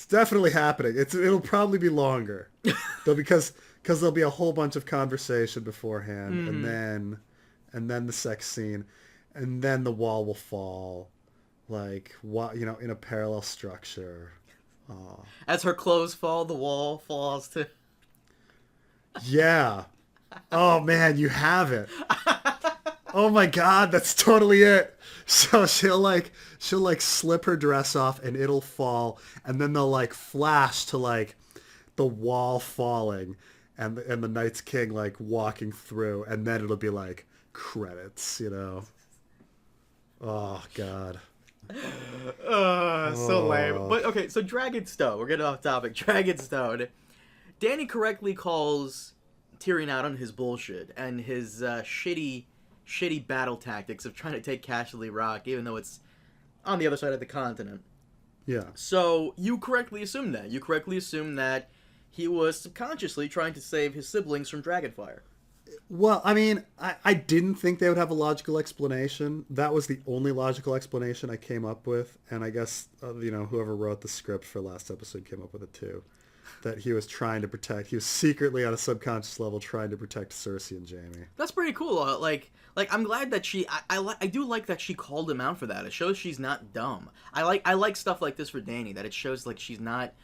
definitely happening. It'll probably be longer, though, because there'll be a whole bunch of conversation beforehand, and then the sex scene, and then the wall will fall, like in a parallel structure. As her clothes fall, the wall falls too. Yeah. Oh man, you have it. Oh my god, that's totally it. So she'll slip her dress off and it'll fall, and then they'll like flash to like the wall falling and the Night's King like walking through, and then it'll be like credits, Oh god. So lame. But okay, so Dragonstone. We're getting off topic. Dragonstone. Dany correctly calls Tyrion out on his bullshit and his shitty battle tactics of trying to take Castle Rock, even though it's on the other side of the continent. Yeah. So you correctly assumed that. You correctly assumed that he was subconsciously trying to save his siblings from Dragonfire. Well, I mean, I didn't think they would have a logical explanation. That was the only logical explanation I came up with, and I guess whoever wrote the script for last episode came up with it too. That he was trying to protect. He was secretly on a subconscious level trying to protect Cersei and Jaime. That's pretty cool. Like I'm glad that I do like that she called him out for that. It shows she's not dumb. I like stuff like this for Dany, that it shows like she's not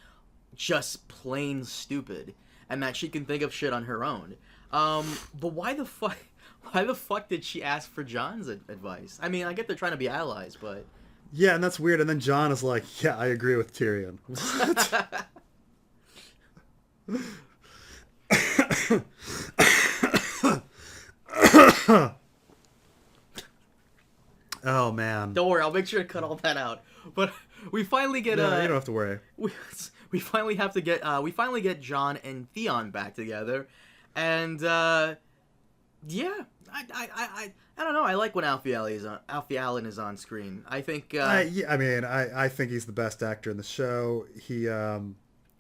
just plain stupid and that she can think of shit on her own. But why the fuck did she ask for Jon's advice? I mean, I get they're trying to be allies, but yeah, and that's weird. And then Jon is like, "Yeah, I agree with Tyrion." Oh man! Don't worry, I'll make sure to cut all that out. But we finally get you don't have to worry. We finally get Jon and Theon back together, and yeah, I don't know. I like when Alfie Allen is on screen. I think. I think he's the best actor in the show.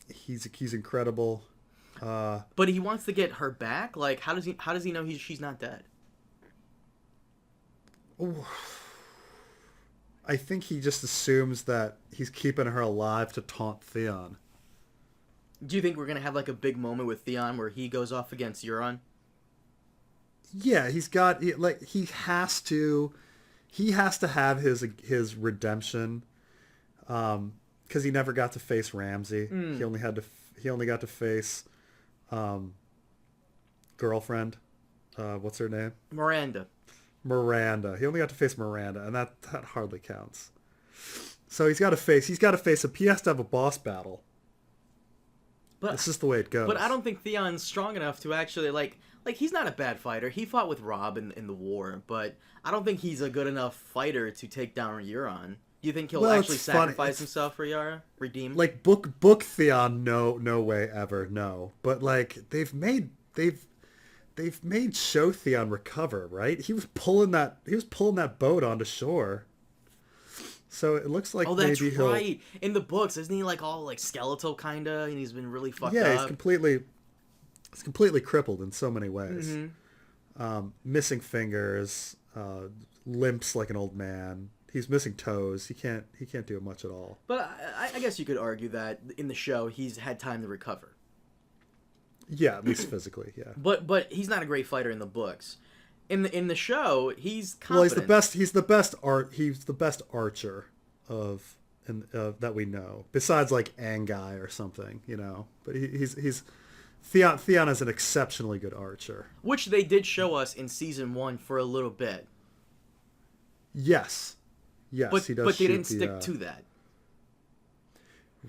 He's incredible. But he wants to get her back. Like, how does he know she's not dead? I think he just assumes that he's keeping her alive to taunt Theon. Do you think we're gonna have like a big moment with Theon where he goes off against Euron? Yeah, he has to have his redemption, because he never got to face Ramsay. He only got to face girlfriend. What's her name? Miranda. He only got to face Miranda, and that hardly counts. So he has to face he has to have a boss battle. But this is the way it goes. But I don't think Theon's strong enough to actually like he's not a bad fighter. He fought with Robb in the war, but I don't think he's a good enough fighter to take down Euron. Do you think he'll actually sacrifice himself for Yara? Redeem? Like book Theon, no way ever, no. But like they've made show Theon recover, right? He was pulling that boat onto shore. So it looks like that's right. In the books, isn't he like all like skeletal kinda, and he's been really fucked up? Yeah, he's completely crippled in so many ways. Mm-hmm. Missing fingers, limps like an old man. He's missing toes. He can't do much at all. But I guess you could argue that in the show he's had time to recover. Yeah, at least physically, yeah. But he's not a great fighter in the books. In the show, he's confident. Well, he's the best archer that we know, besides like Anguy or something, But he's Theon is an exceptionally good archer, which they did show us in season 1 for a little bit. Yes, but, he does. But they didn't stick to that.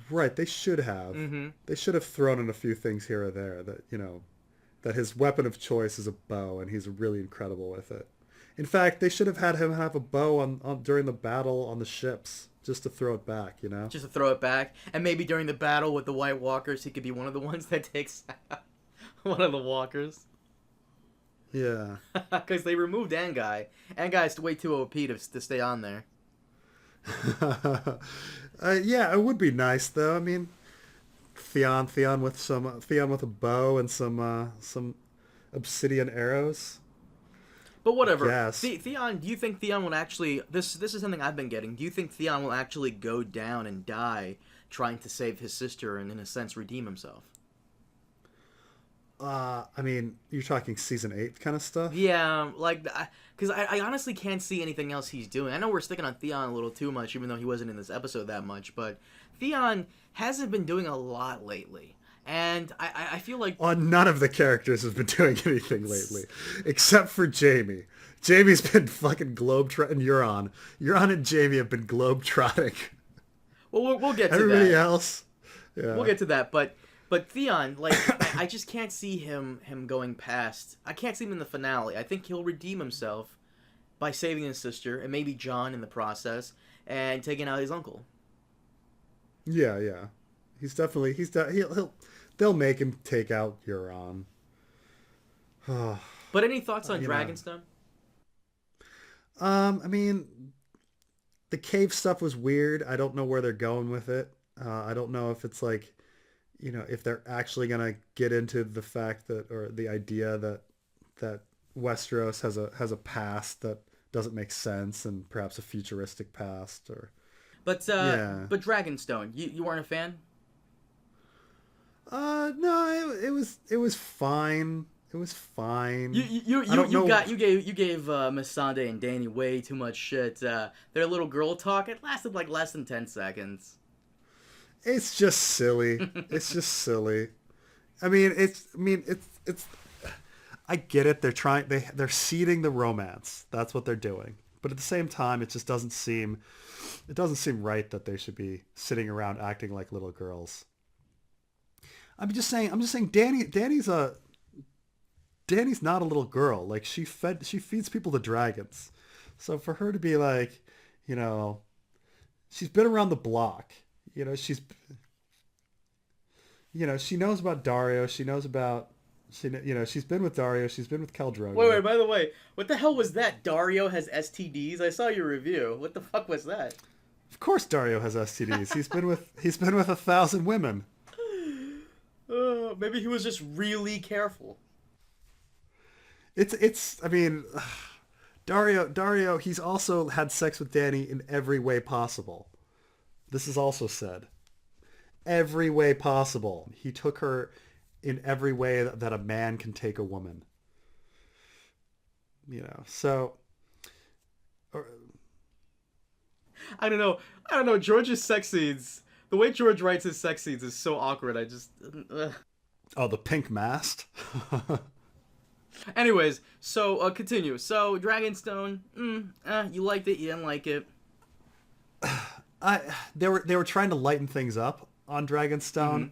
Right, they should have. Mm-hmm. They should have thrown in a few things here or there that his weapon of choice is a bow, and he's really incredible with it. In fact, they should have had him have a bow on during the battle on the ships, just to throw it back, Just to throw it back, and maybe during the battle with the White Walkers, he could be one of the ones that takes one of the walkers. Yeah. Because they removed Anguy. Anguy's way too OP to stay on there. Yeah, it would be nice, though. I mean, Theon with a bow and some obsidian arrows. But whatever. Yes. Theon, do you think Theon will actually... This is something I've been getting. Do you think Theon will actually go down and die trying to save his sister and, in a sense, redeem himself? I mean, you're talking season 8 kind of stuff? Yeah, like... Because I honestly can't see anything else he's doing. I know we're sticking on Theon a little too much, even though he wasn't in this episode that much, but Theon hasn't been doing a lot lately. And I feel like... None of the characters have been doing anything lately, except for Jaime. Jaime's been fucking globetrotting. Euron and Jaime have been globetrotting. Well, we'll get to Everybody that. else, yeah. We'll get to that, but Theon, like, I just can't see him going past... I can't see him in the finale. I think he'll redeem himself by saving his sister, and maybe Jon in the process, and taking out his uncle. Yeah. They'll make him take out Euron. But any thoughts on Dragonstone? I mean, the cave stuff was weird. I don't know where they're going with it. I don't know if it's like, if they're actually gonna get into the fact that, or the idea that Westeros has a past that doesn't make sense, and perhaps a futuristic past, or. But Dragonstone, you weren't a fan? No, it was fine. It was fine. You gave Missandei and Dany way too much shit. Their little girl talk, it lasted like less than 10 seconds. It's just silly. It's just silly. I mean, it's. I get it. They're seeding the romance. That's what they're doing. But at the same time, it just doesn't seem. It doesn't seem right that they should be sitting around acting like little girls. I'm just saying. Dany's not a little girl. Like, she feeds people to dragons. So for her to be like, she's been around the block. She knows about Dario. She's been with Dario. She's been with Khal Drogo. Wait, by the way, what the hell was that? Dario has STDs? I saw your review. What the fuck was that? Of course Dario has STDs. He's been with 1,000 women. Maybe he was just really careful. I mean, Dario, he's also had sex with Dany in every way possible. This is also said. Every way possible. He took her in every way that a man can take a woman. So... I don't know. George's sex scenes... The way George writes his sex scenes is so awkward. I just... Oh, the pink mast? Anyways, so continue. So Dragonstone, you liked it, you didn't like it. They were trying to lighten things up on Dragonstone,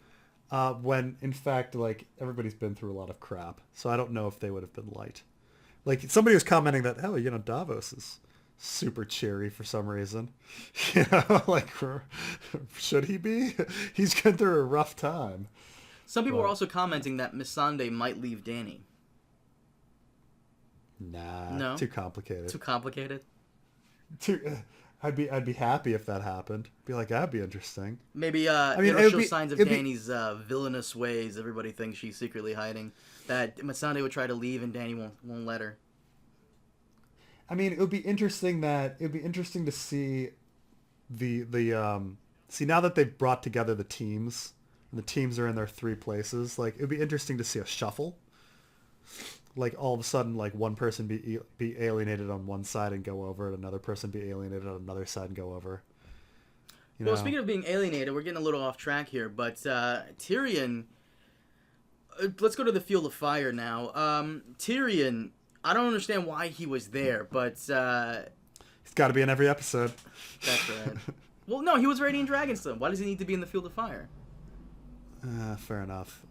when in fact, like, everybody's been through a lot of crap. So I don't know if they would have been light. Like, somebody was commenting that, Davos is super cheery for some reason. Like, should he be? He's going through a rough time. Some people were also commenting that Missandei might leave Dany. Nah, no? Too complicated. Too complicated? I'd be happy if that happened. Be like, that'd be interesting. Maybe it'll show signs of Dany's villainous ways. Everybody thinks she's secretly hiding. That Missandei would try to leave and Dany won't let her. I mean, it would be interesting to see see, now that they've brought together the teams, and the teams are in their 3 places, like, it'd be interesting to see a shuffle. Like, all of a sudden, like, one person be alienated on one side and go over, and another person be alienated on another side and go over. Well, speaking of being alienated, we're getting a little off track here, but Tyrion... let's go to the Field of Fire now. Tyrion, I don't understand why he was there, but... he's got to be in every episode. That's right. Well, no, he was already in Dragonstone. Why does he need to be in the Field of Fire? Fair enough.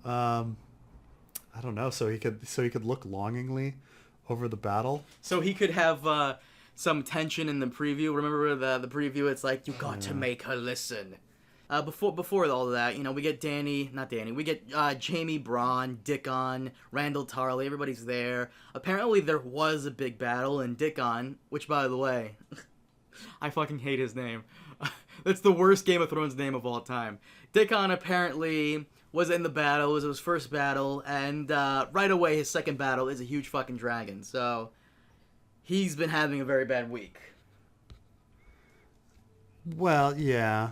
I don't know. So he could look longingly over the battle. So he could have some tension in the preview. Remember the preview? It's like, you got to make her listen. Before all of that, we get we get Jaime, Bronn, Dickon, Randall Tarley. Everybody's there. Apparently there was a big battle, and Dickon, which, by the way, I fucking hate his name. That's the worst Game of Thrones name of all time. Dickon apparently was in the battle. It was his first battle, and right away his second battle is a huge fucking dragon. So he's been having a very bad week. Well, yeah.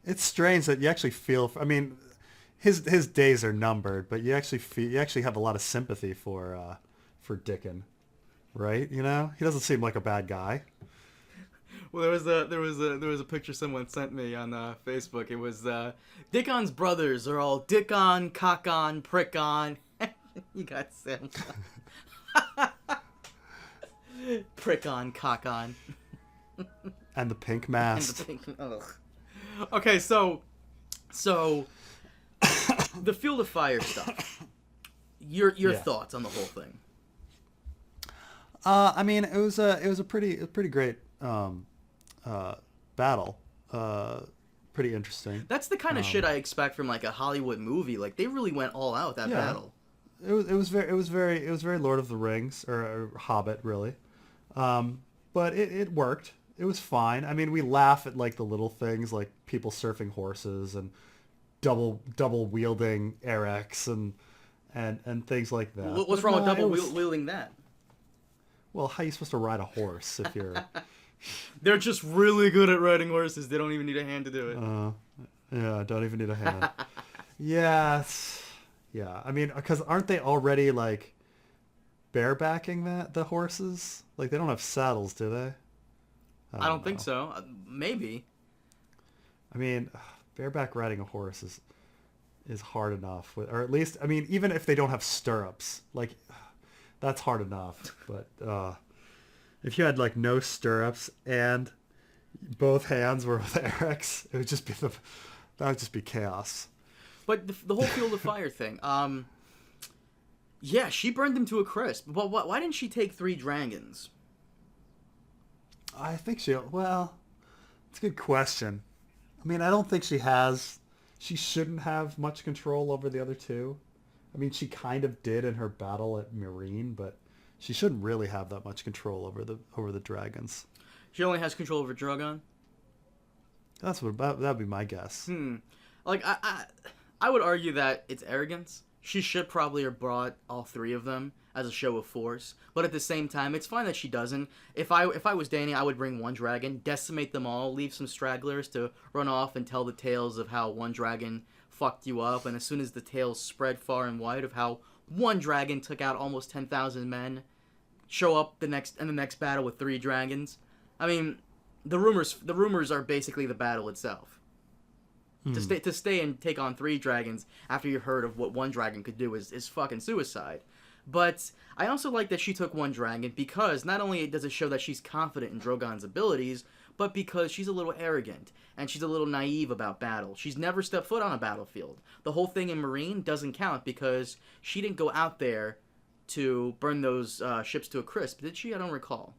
It's strange that you actually feel. I mean, his days are numbered, but you actually have a lot of sympathy for Dickon, right? You know, he doesn't seem like a bad guy. Well, there was a picture someone sent me on Facebook. It was Dickon's brothers are all Dickon, Cockon, Prickon. You got Sam. Prickon, Cockon. And the pink mask. Okay, so the Field of Fire stuff. Your thoughts on the whole thing? I mean, it was a pretty great battle. Pretty interesting. That's the kind of shit I expect from like a Hollywood movie. Like they really went all out that battle. It was very Lord of the Rings or Hobbit really, but it worked. It was fine. I mean, we laugh at like the little things like people surfing horses and double wielding Erex and things like that. What's wrong with double wielding that? Well, how are you supposed to ride a horse if you're... They're just really good at riding horses. They don't even need a hand to do it. Yeah, don't even need a hand. Yeah. I mean, because aren't they already like barebacking the horses? Like they don't have saddles, do they? I don't think so. Maybe. I mean, bareback riding a horse is hard enough, or at least, I mean, even if they don't have stirrups, like that's hard enough. But if you had like no stirrups and both hands were with Erex, it would just be that would just be chaos. But the whole Field of Fire thing, yeah, she burned them to a crisp. But why didn't she take 3 dragons? I think well, it's a good question. I mean, I don't think she shouldn't have much control over the other 2. I mean, she kind of did in her battle at Meereen, but she shouldn't really have that much control over the dragons. She only has control over Drogon? That'd be my guess. Like, I would argue that it's arrogance. She should probably have brought all 3 of them as a show of force, but at the same time, it's fine that she doesn't. If I was Dany, I would bring 1 dragon, decimate them all, leave some stragglers to run off and tell the tales of how 1 dragon fucked you up, and as soon as the tales spread far and wide of how 1 dragon took out almost 10,000 men, show up in the next battle with 3 dragons. I mean, the rumors are basically the battle itself. To stay and take on 3 dragons after you heard of what 1 dragon could do is fucking suicide. But I also like that she took 1 dragon because not only does it show that she's confident in Drogon's abilities, but because she's a little arrogant and she's a little naive about battle. She's never stepped foot on a battlefield. The whole thing in Meereen doesn't count because she didn't go out there to burn those ships to a crisp, did she? I don't recall.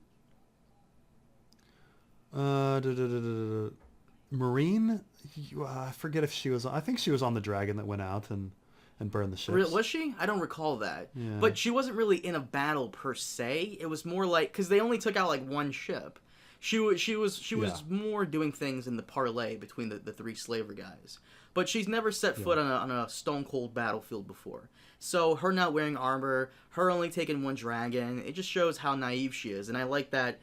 Meereen? I forget if she was... I think she was on the dragon that went out and burned the ships. Was she? I don't recall that. Yeah. But she wasn't really in a battle per se. It was more like... Because they only took out like 1 ship. She was more doing things in the parlay between the 3 slaver guys. But she's never set foot on a stone-cold battlefield before. So her not wearing armor, her only taking 1 dragon, it just shows how naive she is. And I like that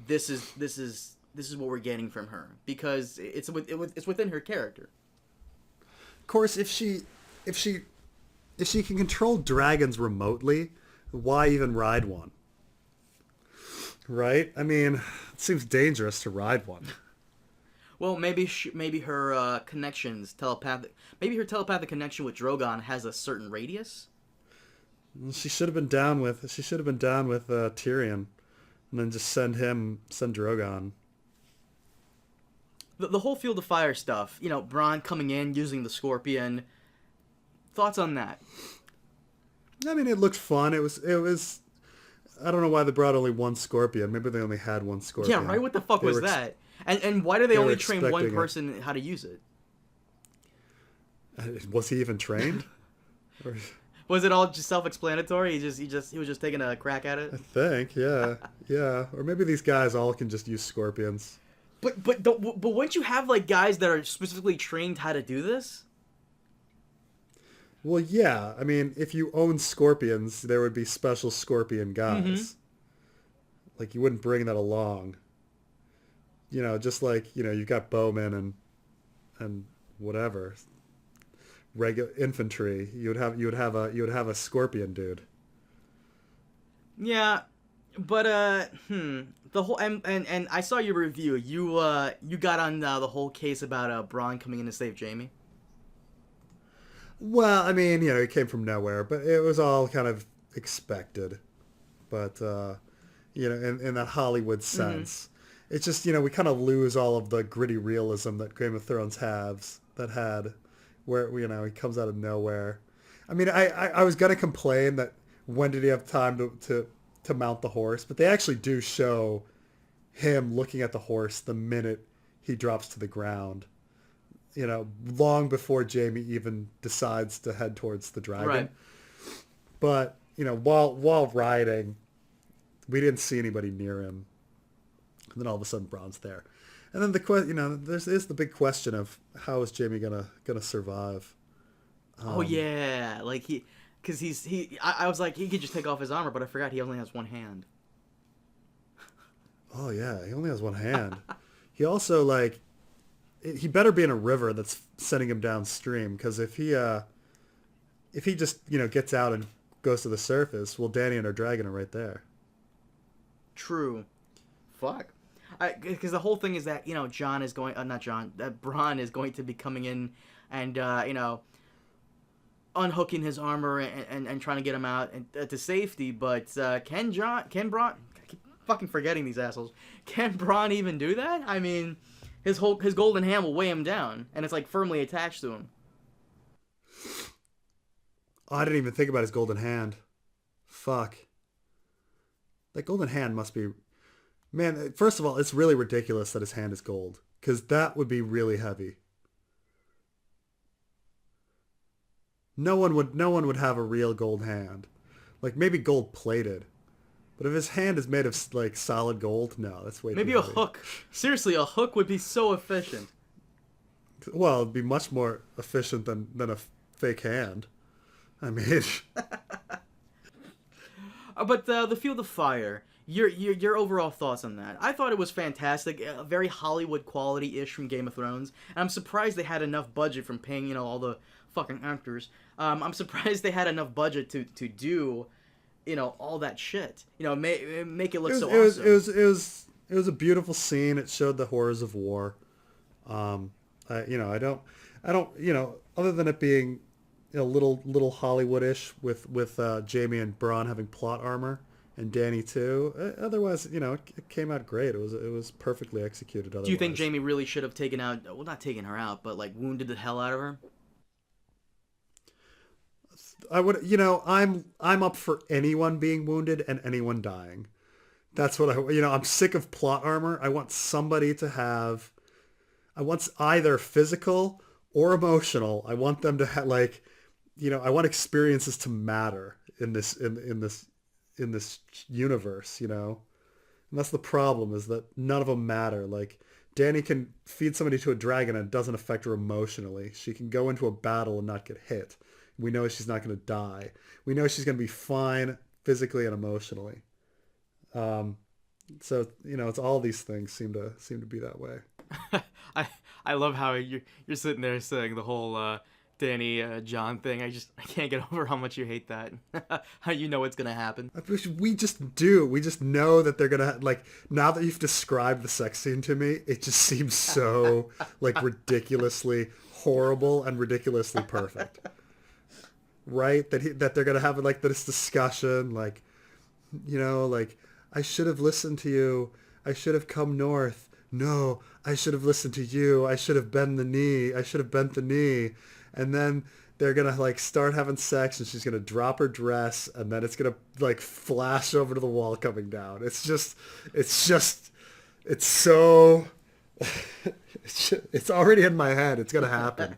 this is what we're getting from her because it's within her character. Of course, if she can control dragons remotely, why even ride one? Right? I mean, it seems dangerous to ride one. Well, maybe her connections telepathic. Maybe her telepathic connection with Drogon has a certain radius. She should have been down with Tyrion, and then just send Drogon. The whole Field of Fire stuff, you know, Bronn coming in using the Scorpion. Thoughts on that? I mean, it looked fun. It was. I don't know why they brought only 1 Scorpion. Maybe they only had 1 Scorpion. Yeah, right. What the fuck was that? And why do they only train 1 person how to use it? Was he even trained? Was it all just self-explanatory? He was just taking a crack at it. I think, yeah. Or maybe these guys all can just use scorpions. But wouldn't you have like guys that are specifically trained how to do this? Well, yeah. I mean, if you own scorpions, there would be special scorpion guys. Mm-hmm. Like, you wouldn't bring that along. Just like, you've got bowmen and whatever. Regular infantry. You would have a scorpion dude. Yeah, but the whole and I saw your review. You got on the whole case about Bronn coming in to save Jaime. Well, I mean, he came from nowhere, but it was all kind of expected. But, in that Hollywood sense, it's just, we kind of lose all of the gritty realism that Game of Thrones had, where, he comes out of nowhere. I mean, I was going to complain that when did he have time to mount the horse, but they actually do show him looking at the horse the minute he drops to the ground. Long before Jaime even decides to head towards the dragon. Right. But, while riding, we didn't see anybody near him. And then all of a sudden Bronn's there. And then there's the big question of how is Jaime gonna survive? Oh yeah, like I was like he could just take off his armor, but I forgot he only has one hand. Oh yeah, he only has one hand. He also he better be in a river that's sending him downstream, because if he just gets out and goes to the surface, well, Dany and her dragon are right there. True. Fuck. Because the whole thing is that Jon is going not Jon that Bronn is going to be coming in and unhooking his armor and trying to get him out to safety, but can Bronn, I keep fucking forgetting these assholes, can Bronn even do that? I mean, his golden hand will weigh him down, and it's like firmly attached to him. Oh, I didn't even think about his golden hand. Fuck. That golden hand must be... Man, first of all, it's really ridiculous that his hand is gold, because that would be really heavy. No one would have a real gold hand. Like, maybe gold plated. But if his hand is made of solid gold, no, that's way maybe too a heavy. hook. Seriously, a hook would be so efficient. Well, it'd be much more efficient than a fake hand. I mean, but the Field of Fire. Your overall thoughts on that? I thought it was fantastic, very Hollywood quality-ish from Game of Thrones. And I'm surprised they had enough budget from paying all the fucking actors. I'm surprised they had enough budget to do all that shit. Make it look so awesome. It was a beautiful scene. It showed the horrors of war. I don't, other than it being a little Hollywood-ish with Jaime and Bronn having plot armor and Dany too. Otherwise, it came out great. It was perfectly executed. Otherwise. Do you think Jaime really should have not taken her out, but wounded the hell out of her? I would, I'm up for anyone being wounded and anyone dying. That's what I'm sick of plot armor. I want somebody to have, I want either physical or emotional. I want them to have I want experiences to matter in this universe, And that's the problem, is that none of them matter. Like, Dany can feed somebody to a dragon and it doesn't affect her emotionally. She can go into a battle and not get hit. We know she's not going to die. We know she's going to be fine physically and emotionally. So it's all these things seem to be that way. I love how you're sitting there saying the whole Dany Jon thing. I can't get over how much you hate that. How it's gonna happen. We just do. We just know that they're gonna now that you've described the sex scene to me, it just seems so ridiculously horrible and ridiculously perfect. Right? That they're gonna have this discussion, I should have listened to you. I should have come north. No, I should have listened to you. I should have bent the knee. I should have bent the knee. And then they're gonna start having sex, and she's gonna drop her dress, and then it's gonna flash over to the wall coming down. It's so it's already in my head. It's gonna happen.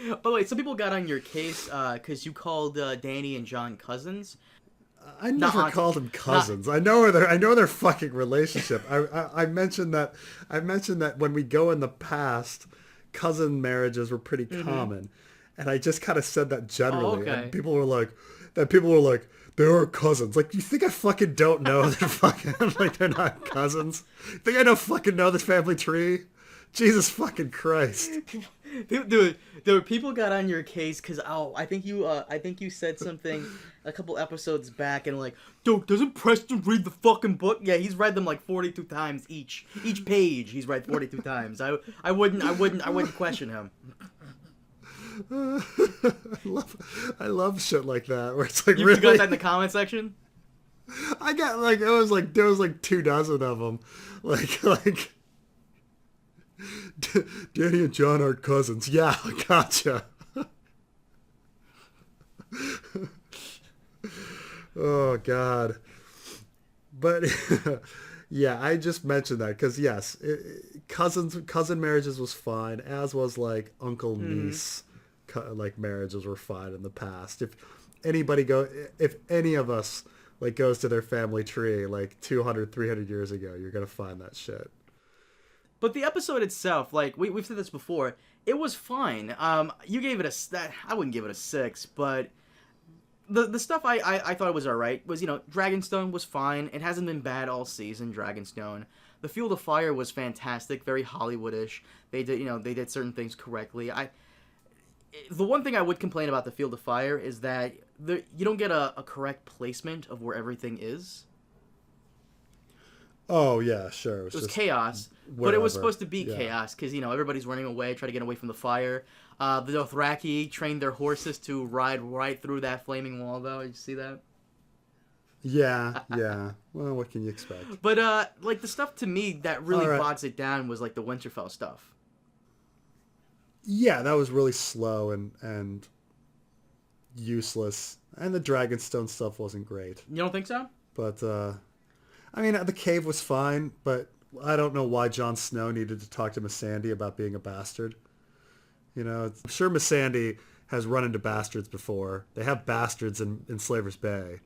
By the way, some people got on your case because you called Dany and Jon cousins. I never called them cousins. I know their fucking relationship. I mentioned that when we go in the past, cousin marriages were pretty common, and I just kind of said that generally. Okay. And people were like, they are cousins. Like, you think I fucking don't know they're fucking like they're not cousins? You think I don't fucking know this family tree? Jesus fucking Christ. Dude, people got on your case because I think you said something a couple episodes back and like, dude, doesn't Preston read the fucking book? Yeah, he's read them like 42 times each page. He's read 42 times. I wouldn't question him. I love shit like that where it's like, You really? got that in the comment section? I got like, there was like 24 of them, like Dany and Jon are cousins. Yeah, gotcha. Oh God. But yeah, I just mentioned that because yes, cousin marriages was fine, as was like uncle niece like marriages were fine in the past. If any of us like goes to their family tree like 200, 300 years ago, you're gonna find that shit. But the episode itself, like we've said this before, it was fine. You gave it I wouldn't give it a 6, but the stuff I thought was alright was, Dragonstone was fine. It hasn't been bad all season, Dragonstone. The Field of Fire was fantastic, very Hollywoodish. They did certain things correctly. The one thing I would complain about the Field of Fire is that you don't get a correct placement of where everything is. Oh yeah, sure. It was chaos, but it was supposed to be chaos because everybody's running away, trying to get away from the fire. The Dothraki trained their horses to ride right through that flaming wall, though. Did you see that? Yeah. Well, what can you expect? But like the stuff to me that really bogs it down was like the Winterfell stuff. Yeah, that was really slow and useless, and the Dragonstone stuff wasn't great. You don't think so? But I mean, the cave was fine, but I don't know why Jon Snow needed to talk to Missandei about being a bastard. I'm sure Missandei has run into bastards before. They have bastards in Slaver's Bay.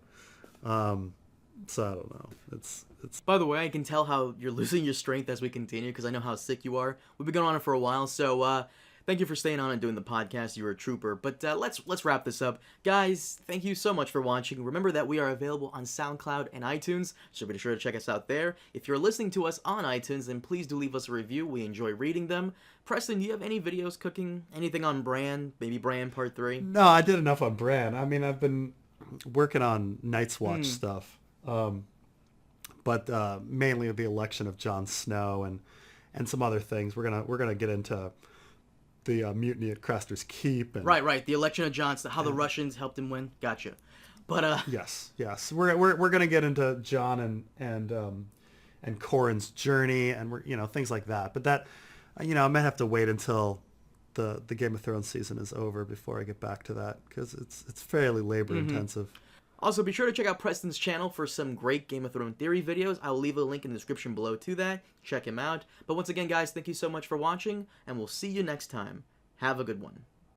So I don't know. It's. By the way, I can tell how you're losing your strength as we continue because I know how sick you are. We've been going on it for a while, so thank you for staying on and doing the podcast. You're a trooper. But let's wrap this up. Guys, thank you so much for watching. Remember that we are available on SoundCloud and iTunes, so be sure to check us out there. If you're listening to us on iTunes, then please do leave us a review. We enjoy reading them. Preston, do you have any videos cooking? Anything on Brienne? Maybe Brienne Part 3? No, I did enough on Brienne. I mean, I've been working on Night's Watch stuff. But mainly the election of Jon Snow and some other things. We're gonna get into the mutiny at Craster's Keep. And, right. The election of Jon Snow, how the Russians helped him win. Gotcha. But yes. We're gonna get into Jon and Corrin's journey and we're things like that. But that I might have to wait until the Game of Thrones season is over before I get back to that because it's fairly labor intensive. Also, be sure to check out Preston's channel for some great Game of Thrones theory videos. I'll leave a link in the description below to that. Check him out. But once again, guys, thank you so much for watching, and we'll see you next time. Have a good one.